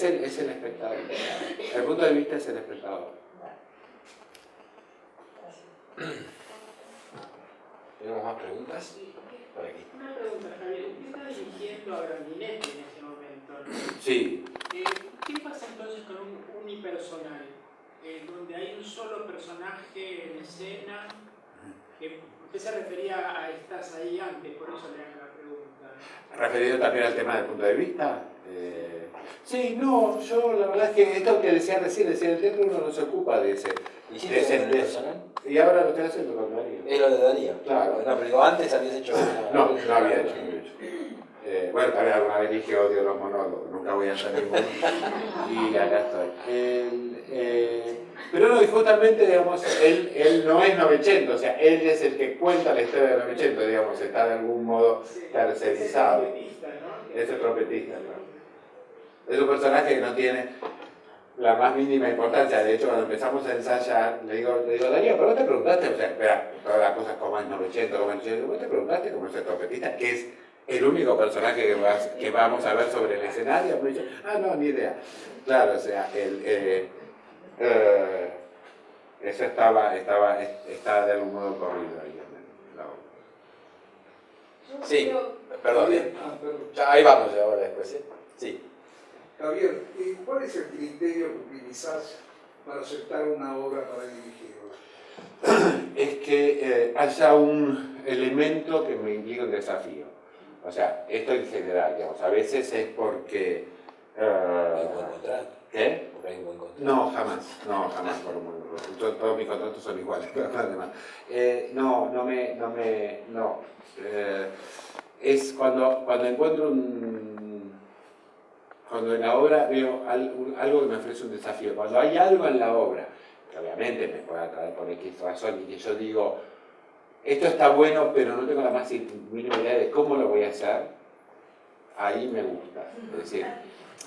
el espectador. El punto de vista es el espectador. ¿Tenemos más preguntas? Por aquí. Una pregunta, Javier. Usted está dirigiendo a Grandinetti en este momento, ¿no? Sí. ¿Qué pasa entonces con un unipersonal? Donde hay un solo personaje en escena. Usted se refería a Estás ahí antes, por eso le hago la pregunta. Referido también al tema del punto de vista. Sí, no, yo la verdad es que esto que decía recién, el teatro uno no se ocupa de ese. Y ahora lo estoy haciendo con Darío. Es lo de Darío. Claro. No, pero digo, antes habías hecho... No había hecho. Bueno, también alguna vez dije odio los monólogos, nunca voy a hacer ninguno. Y acá estoy. Pero no, y justamente, digamos, él no es Novecento, o sea, él es el que cuenta la historia de Novecento, digamos, está de algún modo tercerizado. Es el trompetista, ¿no? Es un personaje que no tiene la más mínima importancia. De hecho, cuando empezamos a ensayar, le digo, Darío, pero vos te preguntaste, o sea, espera, todas las cosas como es Novecento, vos te preguntaste cómo es el trompetista, que es el único personaje que vamos a ver sobre el escenario. Me dice, no, ni idea. Claro, o sea, eso está de algún modo corrido ahí en la obra. Sí, perdón. Ya, ahí vamos ahora después, ¿sí? Sí. Javier, ¿cuál es el criterio que utilizás para aceptar una obra para dirigirla? Es que haya un elemento que me implique un desafío. O sea, esto en general, digamos, a veces es porque... ¿Hay un buen contrato? ¿Qué? Porque hay un buen contrato. No, jamás por un buen contrato. Todos mis contratos son iguales, además. Es cuando encuentro cuando en la obra veo algo que me ofrece un desafío. Cuando hay algo en la obra, que obviamente me puede atraer por X razón, y que yo digo, esto está bueno, pero no tengo la más mínima idea de cómo lo voy a hacer, ahí me gusta. Es decir,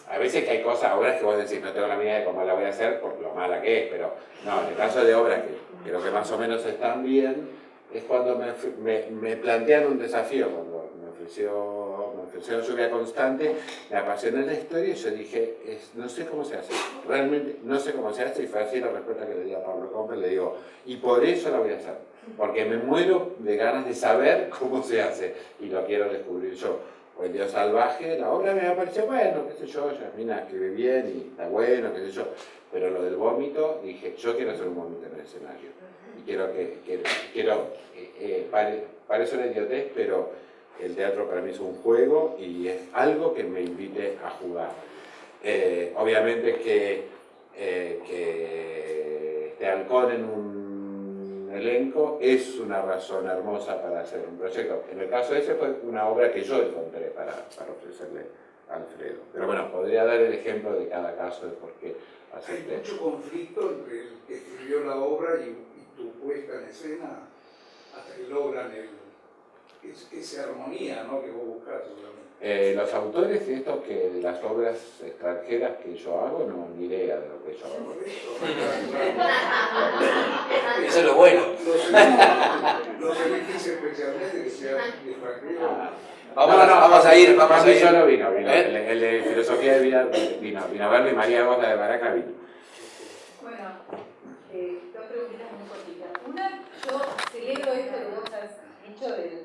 a veces que hay cosas, obras que vos decís, no tengo la idea de cómo la voy a hacer por lo mala que es, pero no, en el caso de obras que creo que más o menos están bien, es cuando me plantean un desafío, cuando me ofreció Lluvia Constante, me apasioné la historia y yo dije, no sé cómo se hace, realmente no sé cómo se hace, y fue así la respuesta que le di a Pablo Comper, le digo, y por eso la voy a hacer, porque me muero de ganas de saber cómo se hace, y lo quiero descubrir yo. O El Dios Salvaje, la obra me pareció, bueno, qué sé yo, Yasmina escribe bien y está bueno, qué sé yo, pero lo del vómito, dije, yo quiero hacer un vómito en el escenario, y parece una idiotez, pero el teatro para mí es un juego y es algo que me invite a jugar. Obviamente que esté Halcón en un elenco es una razón hermosa para hacer un proyecto. En el caso ese fue una obra que yo encontré para ofrecerle a Alfredo. Pero bueno, podría dar el ejemplo de cada caso de por qué acepté. Hay mucho conflicto entre el que escribió la obra y tu puesta en escena hasta que logran esa armonía, ¿no?, que vos buscás seguramente. Los autores de estos de las obras extranjeras que yo hago, no, ni idea de lo que yo hago. Eso es lo bueno. Los elegís especialmente que sean extranjeros. Vamos a ir. Solo vino. El de filosofía de vida vino a verlo, y María Goza de Baraca vino. Bueno, dos preguntas muy cortitas. Una, yo celebro esto que vos has dicho del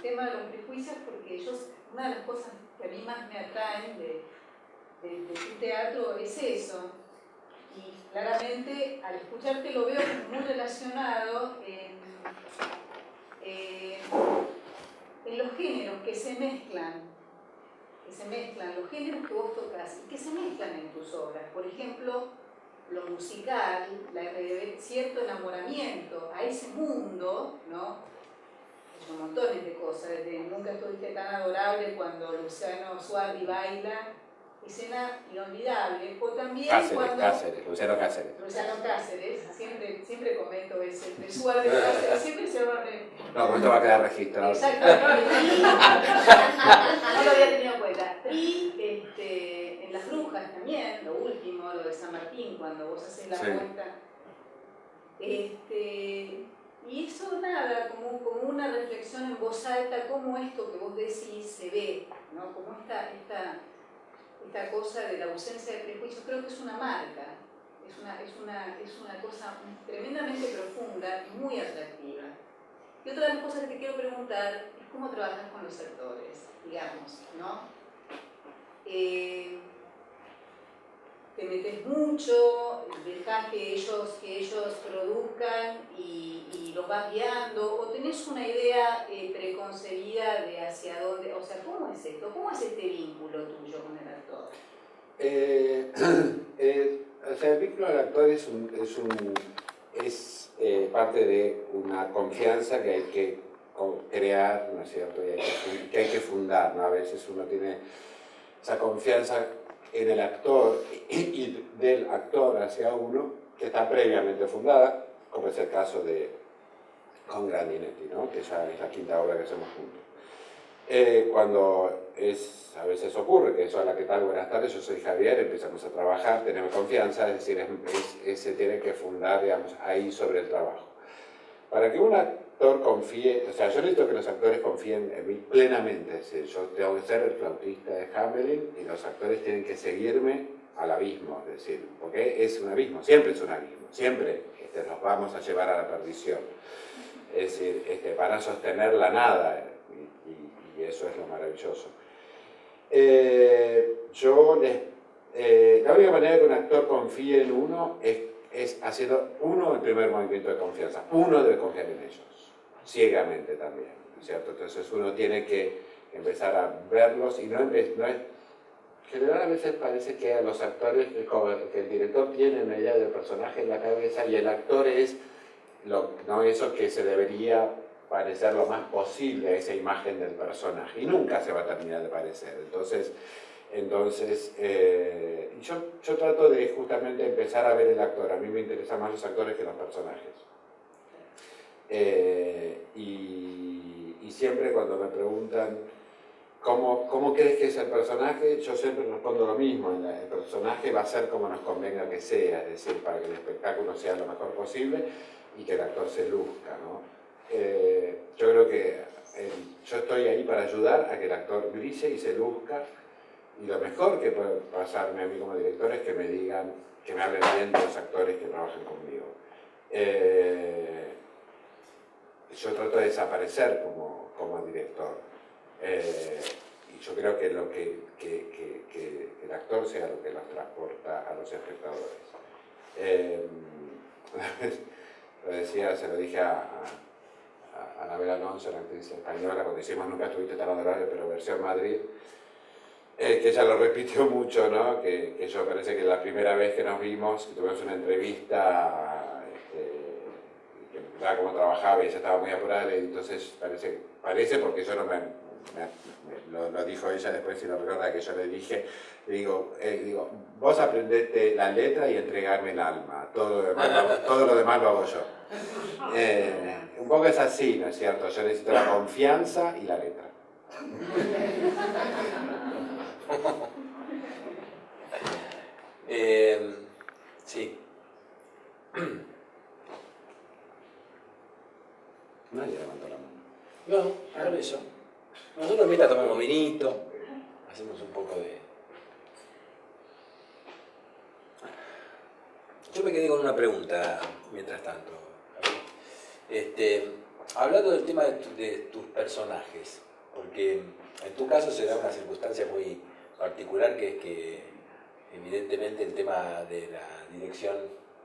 tema de los prejuicios, porque una de las cosas que a mí más me atraen de tu teatro es eso. Y claramente al escucharte lo veo muy relacionado en los géneros que se mezclan, los géneros que vos tocas y que se mezclan en tus obras. Por ejemplo, lo musical, cierto enamoramiento a ese mundo, ¿no? Son montones de cosas, desde Nunca estuviste tan adorable cuando Luciano Suardi baila, escena inolvidable, o también Luciano Cáceres. Luciano Cáceres, siempre comento ese, de Suardi Cáceres, siempre se va a No, como esto va a quedar registrado. Exacto, no lo había tenido en cuenta. Y en Las Brujas también, lo último, lo de San Martín, cuando vos haces la vuelta. Y eso nada, como una reflexión en voz alta, cómo esto que vos decís se ve, ¿no? Como esta cosa de la ausencia de prejuicios, creo que es una marca, es una cosa tremendamente profunda y muy atractiva. Y otra de las cosas que te quiero preguntar es cómo trabajas con los actores, digamos, ¿no? Te metes mucho, dejás que ellos produzcan y los vas guiando, o tenés una idea preconcebida de hacia dónde, o sea, ¿cómo es esto? ¿Cómo es este vínculo tuyo con el actor? O sea, el vínculo del actor es parte de una confianza que hay que crear, ¿no es cierto? Y que hay que fundar, ¿no? A veces uno tiene esa confianza en el actor y del actor hacia uno, que está previamente fundada, como es el caso con Grandinetti, ¿no?, que ya es la quinta obra que hacemos juntos. A veces ocurre que eso, hola, ¿qué tal? Buenas tardes, yo soy Javier, empezamos a trabajar, tenemos confianza, es decir, se tiene que fundar, digamos, ahí sobre el trabajo. Para que un actor confíe, o sea, yo necesito que los actores confíen en mí plenamente, es decir, yo tengo que ser el flautista de Hamelin y los actores tienen que seguirme al abismo, es decir, porque es un abismo, siempre es un abismo, siempre los vamos a llevar a la perdición, es decir, para sostener la nada, y eso es lo maravilloso. La única manera que un actor confíe en uno es haciendo el primer movimiento de confianza. Uno debe confiar en ellos, ciegamente también, ¿cierto? Entonces uno tiene que empezar a verlos y no es general, a veces parece que a los actores, que el director tiene una idea del personaje en la cabeza y el actor es eso que se debería parecer lo más posible a esa imagen del personaje y nunca se va a terminar de parecer. Entonces yo trato de justamente empezar a ver el actor. A mí me interesan más los actores que los personajes. Y siempre cuando me preguntan ¿cómo crees que es el personaje? Yo siempre respondo lo mismo, el personaje va a ser como nos convenga que sea, es decir, para que el espectáculo sea lo mejor posible y que el actor se luzca, ¿no? Yo creo que yo estoy ahí para ayudar a que el actor brille y se luzca, y lo mejor que puede pasarme a mí como director es que me digan, que me hablen bien de los actores que trabajan conmigo. Yo trato de desaparecer como director. Y yo creo que el actor sea lo que los transporta a los espectadores. Lo decía, se lo dije a Anabel Alonso, la actriz española, cuando hicimos Nunca estuviste tan adorable, pero versión Madrid, que ella lo repitió mucho, ¿no? Que yo parece que la primera vez que nos vimos, que tuvimos una entrevista, que me preguntaba cómo trabajaba y ella estaba muy apurada, y entonces parece porque yo no lo dijo ella después, si lo recuerda, que yo le dije, digo, vos aprendete la letra y entregarme el alma, todo lo demás lo hago yo. Un poco es así, ¿no es cierto? Yo necesito la confianza y la letra. Sí. Nadie levantó la mano. No, por eso. Nosotros mientras tomamos vinito, hacemos un poco de... Yo me quedé con una pregunta mientras tanto. Hablando del tema de tus personajes, porque en tu caso se da una circunstancia muy particular, que es que evidentemente el tema de la dirección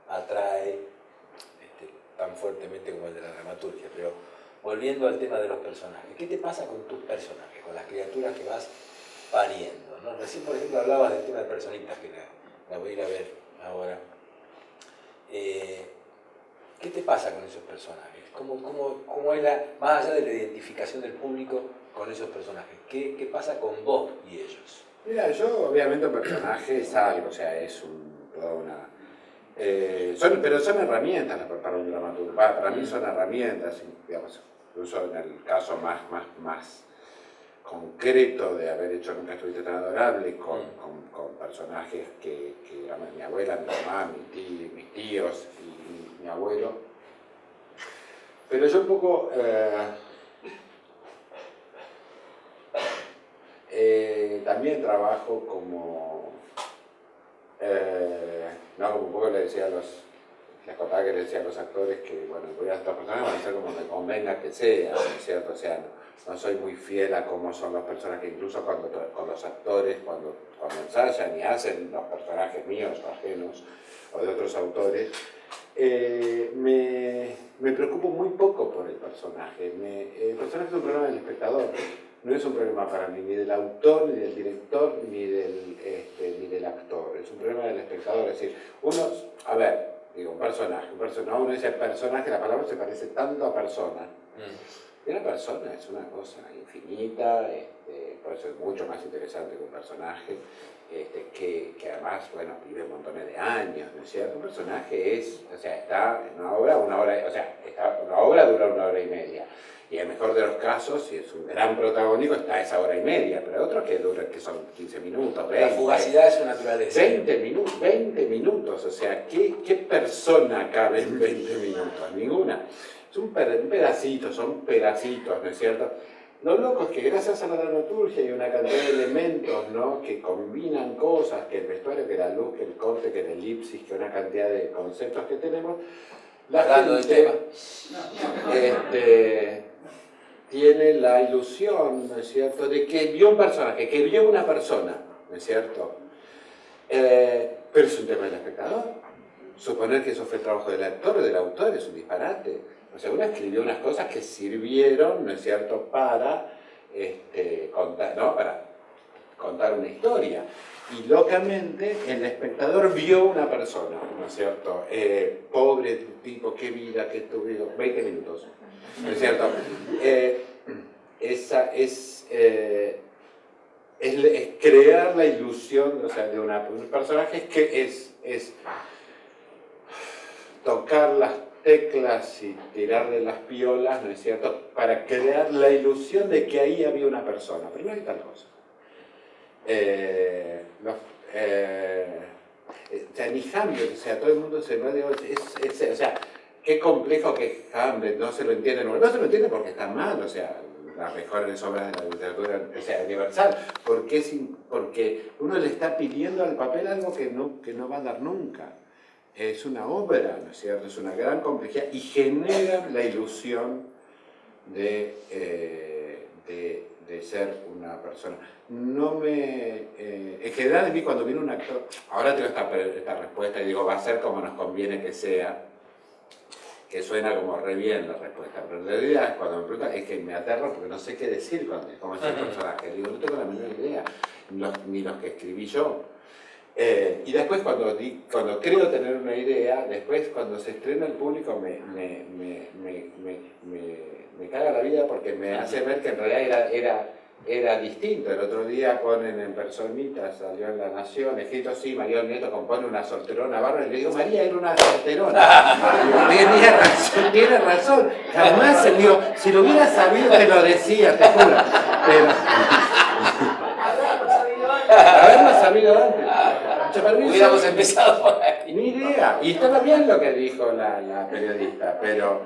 atrae tan fuertemente como el de la dramaturgia, pero volviendo al tema de los personajes, ¿qué te pasa con tus personajes, con las criaturas que vas pariendo, ¿no? Recién, por ejemplo, hablabas del tema de Personitas, que la voy a ir a ver ahora. ¿Qué te pasa con esos personajes? ¿Cómo es más allá de la identificación del público con esos personajes? ¿Qué pasa con vos y ellos? Mira, yo obviamente un personaje es algo, o sea, es toda una... pero son herramientas para un dramaturgo. Para mí son herramientas, digamos, incluso en el caso más concreto de haber hecho Nunca estuviste tan adorable, con personajes que mi abuela, mi mamá, mis tíos y mi abuelo. Pero yo un poco... también trabajo como... no, como un poco les contaba que le decía a los actores que, bueno, voy a estar personas, van a ser como me convenga que sea, ¿no es cierto? O sea, no soy muy fiel a cómo son los personajes, incluso con los actores, cuando ensayan y hacen los personajes míos o ajenos, o de otros autores, me preocupo muy poco por el personaje. El personaje es un problema del espectador, no es un problema para mí, ni del autor, ni del director, ni del actor. Es un problema del espectador. Es decir, un personaje, uno dice personaje, la palabra se parece tanto a persona. Y una persona es una cosa infinita, por eso es mucho más interesante que un personaje, que además, bueno, vive montones de años, ¿no es cierto? Un personaje está en una obra, una obra dura 1 hora y media. Y el mejor de los casos, si es un gran protagónico, está esa 1 hora y media, pero hay otros que son 15 minutos, 20. La fugacidad es su naturaleza. 20 minutos, o sea, ¿qué persona cabe en 20 minutos? Ninguna. Es un pedacito, son pedacitos, ¿no es cierto? Lo loco es que gracias a la dramaturgia hay una cantidad de elementos, ¿no?, que combinan cosas, que el vestuario, que la luz, que el corte, que el elipsis, que una cantidad de conceptos que tenemos. Hablando del tema. Tiene la ilusión, ¿no es cierto?, de que vio un personaje, que vio una persona, ¿no es cierto? Pero es un tema del espectador. Suponer que eso fue el trabajo del actor o del autor es un disparate. O sea, uno escribió unas cosas que sirvieron, ¿no es cierto?, para contar una historia. Y locamente el espectador vio una persona, ¿no es cierto? Pobre tipo, qué vida que tuvieron, 20 minutos, ¿no es cierto? Es crear la ilusión, o sea, de un personaje, que es tocar teclas y tirarle las piolas, ¿no es cierto?, para crear la ilusión de que ahí había una persona, pero no hay tal cosa. O sea, ni Hamlet, o sea, todo el mundo se va, digo, o sea, qué complejo que es Hamlet, no se lo entiende, no se lo entiende porque está mal, o sea, las mejores obras de la literatura, o sea, universal, porque uno le está pidiendo al papel algo que no va a dar nunca. Es una obra, ¿no es cierto? Es una gran complejidad y genera la ilusión de ser una persona. En general, a mí cuando viene un actor, ahora tengo esta respuesta y digo, va a ser como nos conviene que sea, que suena como re bien la respuesta, pero en realidad cuando me preguntan es que me aterra porque no sé qué decir cómo es el personaje. Digo, no tengo la menor idea, ni los que escribí yo. Y después cuando creo tener una idea, después cuando se estrena el público me caga la vida porque me hace ver que en realidad era distinto. El otro día ponen en Personitas, salió en La Nación, escrito así, María Nieto compone una solterona bárbara, y le digo, María era una solterona. Tiene razón, jamás se digo, si lo hubiera sabido te lo decía, te juro. Pero, haberlo sabido antes. Hubiéramos empezado por ahí. Ni idea. Y estaba bien lo que dijo la periodista, pero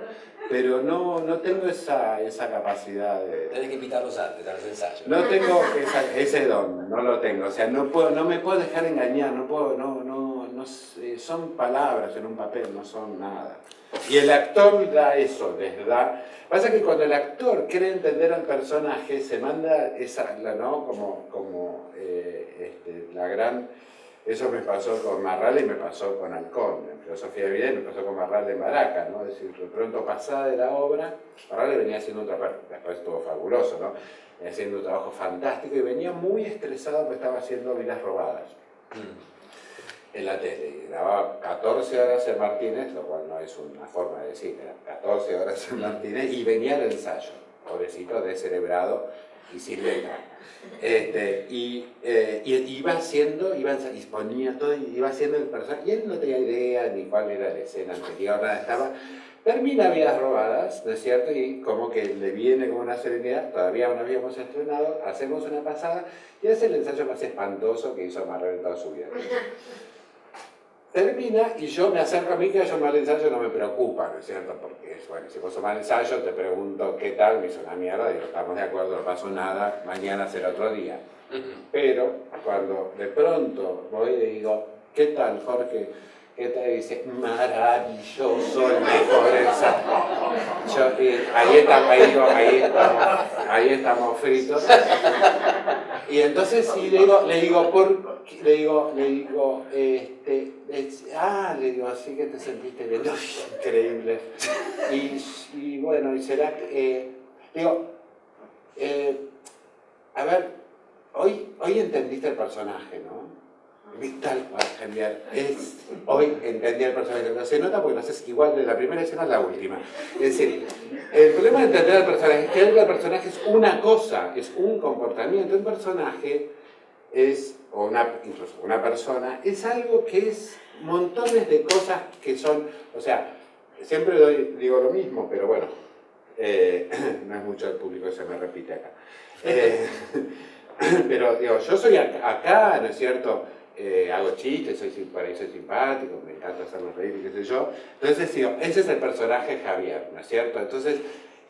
no tengo esa capacidad de... Tenés que invitarlos antes a los ensayos. No tengo ese don, no lo tengo. O sea, no me puedo dejar engañar, son palabras en un papel, no son nada. Y el actor da eso, les da... Pasa que cuando el actor quiere entender al personaje, se manda ¿no? Como la gran... Eso me pasó con Marral y me pasó con Halcón, en Filosofía de Vida, y me pasó con Marral de Maraca, ¿no? Es decir, de pronto pasada de la obra, Marral venía haciendo un trabajo, después estuvo fabuloso, ¿no? Venía haciendo un trabajo fantástico y venía muy estresado porque estaba haciendo Vidas Robadas en la tele. Y grababa 14 horas en Martínez, lo cual no es una forma de decir, era 14 horas en Martínez, y venía el ensayo, pobrecito, descerebrado y sin letra. Y ponía todo, y iba haciendo el personaje, y él no tenía idea ni cuál era la escena anterior, nada, termina Vidas Robadas, ¿no es cierto? Y como que le viene como una serenidad, todavía no habíamos estrenado, hacemos una pasada, y es el ensayo más espantoso que hizo Marral en toda su vida. Termina y yo me acerco a mí, que yo mal ensayo no me preocupa, ¿no es cierto? Porque, bueno, si vos mal ensayo, te pregunto qué tal, me hizo una mierda, digo, estamos de acuerdo, no pasó nada, mañana será otro día. Pero cuando de pronto voy y le digo, ¿qué tal, Jorge? ¿Qué tal? Y dice, maravilloso, el mejor ensayo. Ahí estamos fritos. Y entonces sí le digo, así que te sentiste bien. Increíble. Y bueno, y será que, a ver, hoy entendiste el personaje, ¿no? Tal cual, genial. Hoy entendí el personaje. No se nota porque no haces igual de la primera escena a la última. Es decir, el problema de entender al personaje es que el personaje es una cosa, es un comportamiento. Un personaje incluso una persona, es algo que es montones de cosas que son, o sea, siempre digo lo mismo, pero bueno, no es mucho el público que se me repite acá. Pero digo, yo soy acá, ¿no es cierto? Hago chistes, soy simpático, me encanta hacerme reír, qué sé yo. Entonces digo, ese es el personaje Javier, ¿no es cierto? Entonces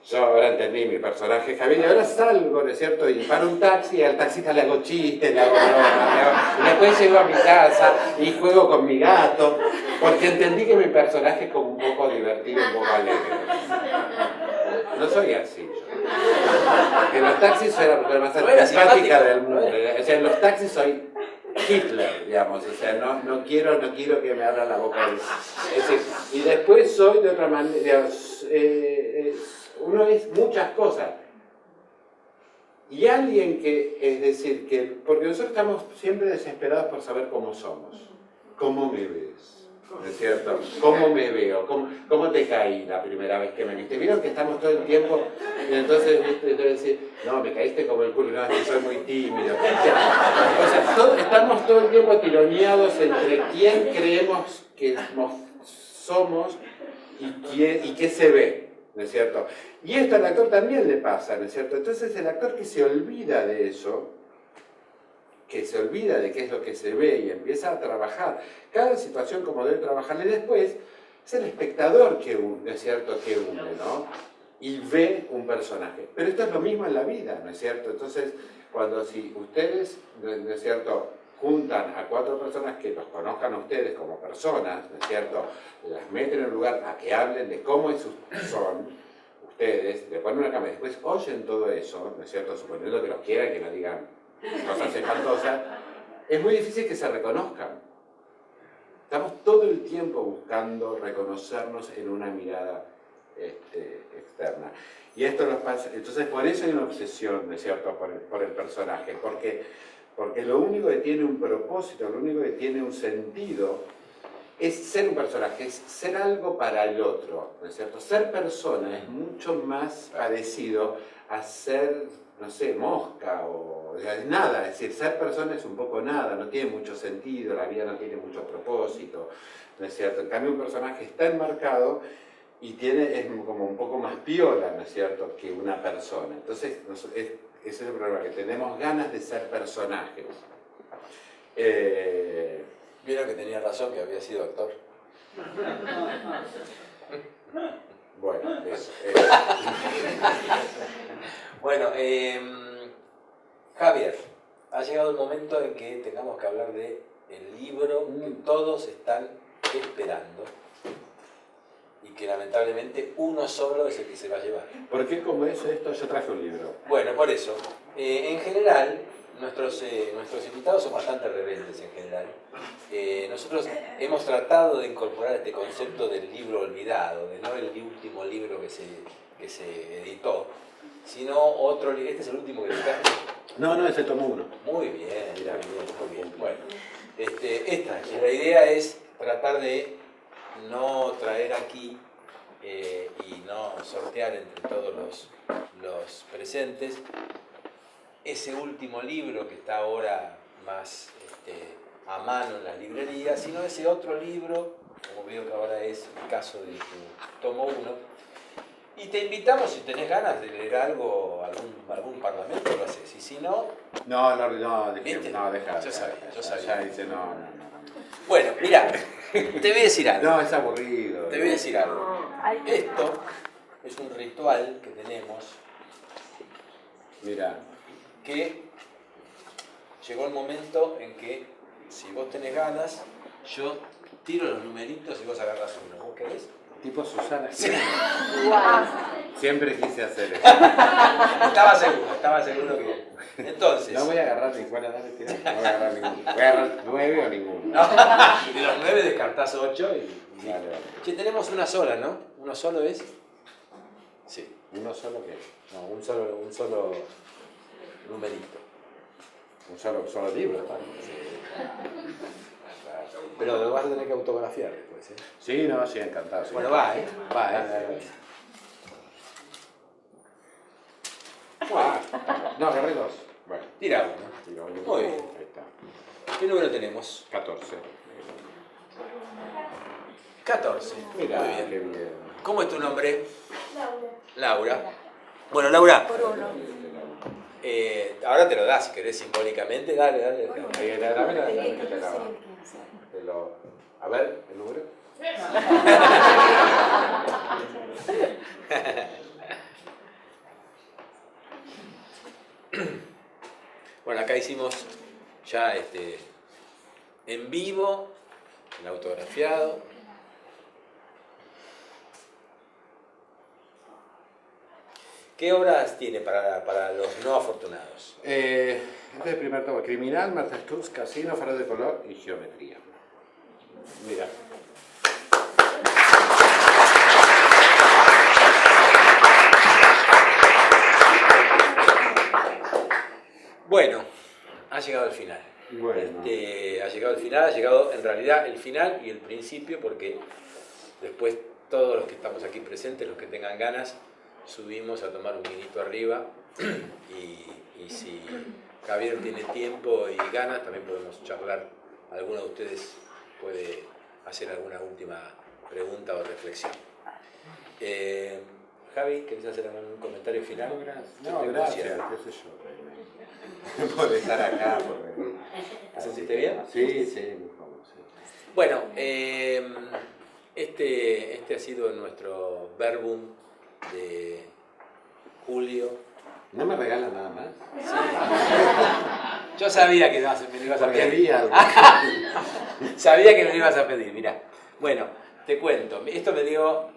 yo ahora entendí mi personaje Javier y ahora salgo, ¿no es cierto? Y paro un taxi y al taxista le hago chistes, le hago bromas, y después llego a mi casa y juego con mi gato, porque entendí que mi personaje es como un poco divertido, un poco alegre. No soy así yo. En los taxis soy la persona más antipática del mundo. O sea, en los taxis soy Hitler, digamos, o sea, no quiero que me abra la boca. Es decir, y después soy de otra manera, digamos, uno es muchas cosas. Y alguien que, es decir, porque nosotros estamos siempre desesperados por saber cómo somos, cómo me ves. ¿No es cierto? ¿Cómo me veo? ¿Cómo te caí la primera vez que me viste? ¿Vieron que estamos todo el tiempo? Y entonces, ¿viste? Te decir, no, me caíste como el culo, no, es que soy muy tímido. O sea, estamos todo el tiempo tironeados entre quién creemos que somos y qué se ve, ¿no es cierto? Y esto al actor también le pasa, ¿no es cierto? Entonces el actor que se olvida de eso, que se olvida de qué es lo que se ve y empieza a trabajar cada situación como debe trabajarle después, es el espectador que une, ¿no es cierto? Que une, ¿no? Y ve un personaje. Pero esto es lo mismo en la vida, ¿no es cierto? Entonces, cuando si ustedes, ¿no es cierto?, juntan a 4 personas que los conozcan a ustedes como personas, ¿no es cierto?, las meten en un lugar a que hablen de cómo son ustedes, le ponen una cámara y después oyen todo eso, ¿no es cierto?, suponiendo que los quieran, que no digan cosas espantosas, es muy difícil que se reconozcan. Estamos todo el tiempo buscando reconocernos en una mirada externa. Y esto nos pasa, entonces por eso hay una obsesión, ¿no es cierto?, por el personaje, porque lo único que tiene un propósito, lo único que tiene un sentido, es ser un personaje, es ser algo para el otro, ¿no es cierto? Ser persona es mucho más parecido a ser, no sé, mosca o nada, es decir, ser persona es un poco nada, no tiene mucho sentido, la vida no tiene mucho propósito, ¿no es cierto? En cambio un personaje está enmarcado y es como un poco más piola, ¿no es cierto?, que una persona. Entonces, ese es el problema, que tenemos ganas de ser personajes. Vieron que tenía razón, que había sido actor. Bueno, eso. Bueno, Javier, ha llegado el momento en que tengamos que hablar de el libro que todos están esperando y que lamentablemente uno solo es el que se va a llevar. ¿Por qué como es esto? Yo traje un libro. Bueno, por eso. En general, nuestros invitados son bastante rebeldes en general. Nosotros hemos tratado de incorporar este concepto del libro olvidado, de no el último libro que se editó, sino otro libro. ¿Este es el último que editaste? No, ese tomo 1. Muy bien, muy bien. Bueno, la idea es tratar de no traer aquí y no sortear entre todos los presentes ese último libro que está ahora más a mano en las librerías, sino ese otro libro, como veo que ahora es el caso de tu tomo 1. Y te invitamos, si tenés ganas de leer algo, algún parlamento, lo haces. Y si no... No, ¿viste? deja. Yo sabía. Ya dice, no. Bueno, mira, te voy a decir algo. No, es aburrido. Te voy a decir algo. Esto es un ritual que tenemos, Mira. que llegó el momento en que, si vos tenés ganas, yo tiro los numeritos y vos agarrás uno. ¿Vos querés? Tipo Susana. Sí. Siempre quise hacer eso. Estaba seguro que... Entonces... No voy a agarrar ni cuál, dale, tira. No voy a agarrar ninguno. Voy a agarrar 9 o ninguno. De los 9 descartás 8 y... Vale. Che, tenemos una sola, ¿no? ¿Uno solo es? Sí. ¿Uno solo qué? No, un solo numerito. Un solo libro. Pero lo vas a tener que autografiar después, ¿eh? Sí, encantado. Sí. Bueno, va, ¿eh? No, agarré 2. Bueno, Tira uno. tiro uno. Muy bien. Ahí está. ¿Qué número tenemos? 14. 14. Mira, Muy bien. qué bien. ¿Cómo es tu nombre? Laura. Laura. Bueno, Laura, Por uno. ahora te lo das si querés simbólicamente. Dale. Ahí, dame que te la A ver, el número. Bueno, acá hicimos ya en vivo, el autografiado. ¿Qué obras tiene para los no afortunados? Este es el primer tomo. Criminal, Martha Stutz, Casino, Faros de color y Geometría. Mira. Bueno, ha llegado el final. Bueno. Ha llegado el final, ha llegado en realidad el final y el principio, porque después todos los que estamos aquí presentes, los que tengan ganas, subimos a tomar un vinito arriba y si Javier tiene tiempo y ganas, también podemos charlar. Alguno de ustedes puede hacer alguna última pregunta o reflexión. Javi, ¿querés hacer un comentario final? No, gracias, qué sé yo. Por estar acá, por venir. ¿Te sentiste bien? Sí, muy cómodo, sí. Bueno, este ha sido nuestro verbum de julio. ¿No me regalan nada más? Yo sabía que me lo ibas a Porque pedir. vi algo. Sabía que me lo ibas a pedir, mirá. Bueno, te cuento. Esto me dio.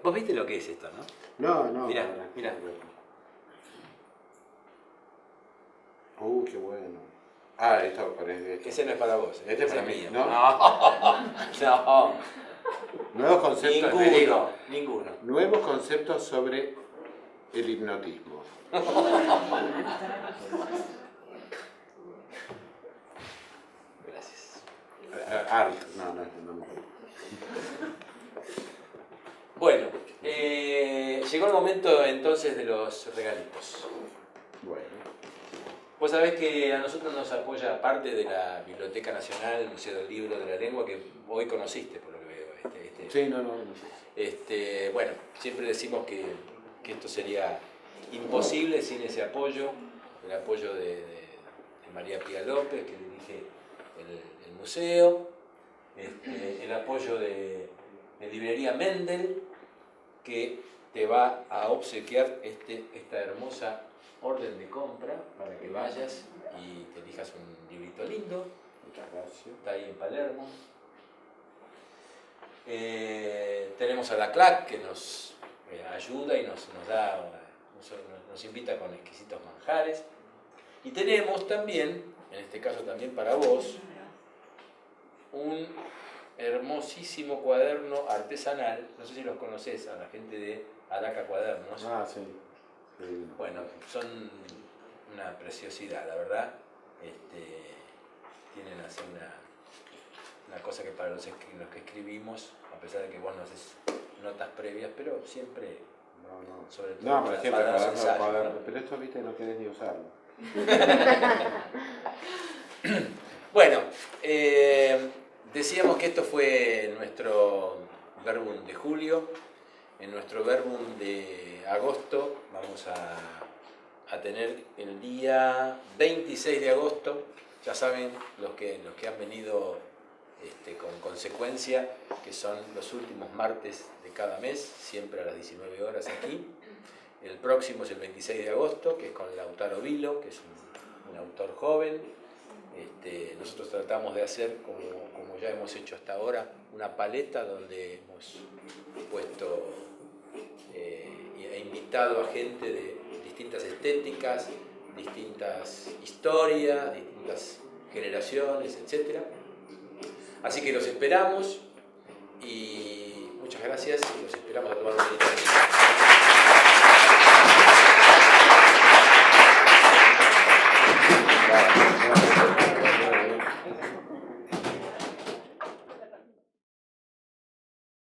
¿Vos viste lo que es esto, no? No. Mirá. Qué bueno. Ah, esto por esto. Ese no es para vos. Este es ese para es mí, mío. ¿no? No. Nuevos conceptos, te digo. Ninguno. Nuevos conceptos sobre el hipnotismo. Gracias. Art, no. Bueno, llegó el momento entonces de los regalitos. Bueno. Vos sabés que a nosotros nos apoya parte de la Biblioteca Nacional, el Museo del Libro de la Lengua, que hoy conociste, por lo que veo. Sí, no. Bueno, siempre decimos que esto sería imposible sin ese apoyo, el apoyo de María Pía López, que dirige el museo, el apoyo de Librería Mendel, que te va a obsequiar esta hermosa orden de compra para que vayas y te elijas un librito lindo. Muchas gracias. Está ahí en Palermo. Tenemos a la CLAC que nos ayuda y nos invita con exquisitos manjares. Y tenemos también, en este caso también para vos, un hermosísimo cuaderno artesanal. No sé si los conocés, a la gente de Araca Cuadernos. Ah, sí. Bueno, son una preciosidad, la verdad. Tienen así una cosa que para los que escribimos, a pesar de que vos no haces notas previas, pero siempre, sobre todo No, pero siempre para los ensayos, cuaderno. ¿no? Pero esto, viste, no querés ni usarlo. Bueno, decíamos que esto fue nuestro verbum de julio. En nuestro verbum de agosto vamos a tener el día 26 de agosto. Ya saben los que han venido con consecuencia, que son los últimos martes de cada mes, siempre a las 19 horas aquí. El próximo es el 26 de agosto, que es con Lautaro Vilo, que es un autor joven. Nosotros tratamos de hacer, como ya hemos hecho hasta ahora, una paleta donde hemos puesto e invitado a gente de distintas estéticas, distintas historias, distintas generaciones, etc. Así que los esperamos y muchas gracias y los esperamos a tomar un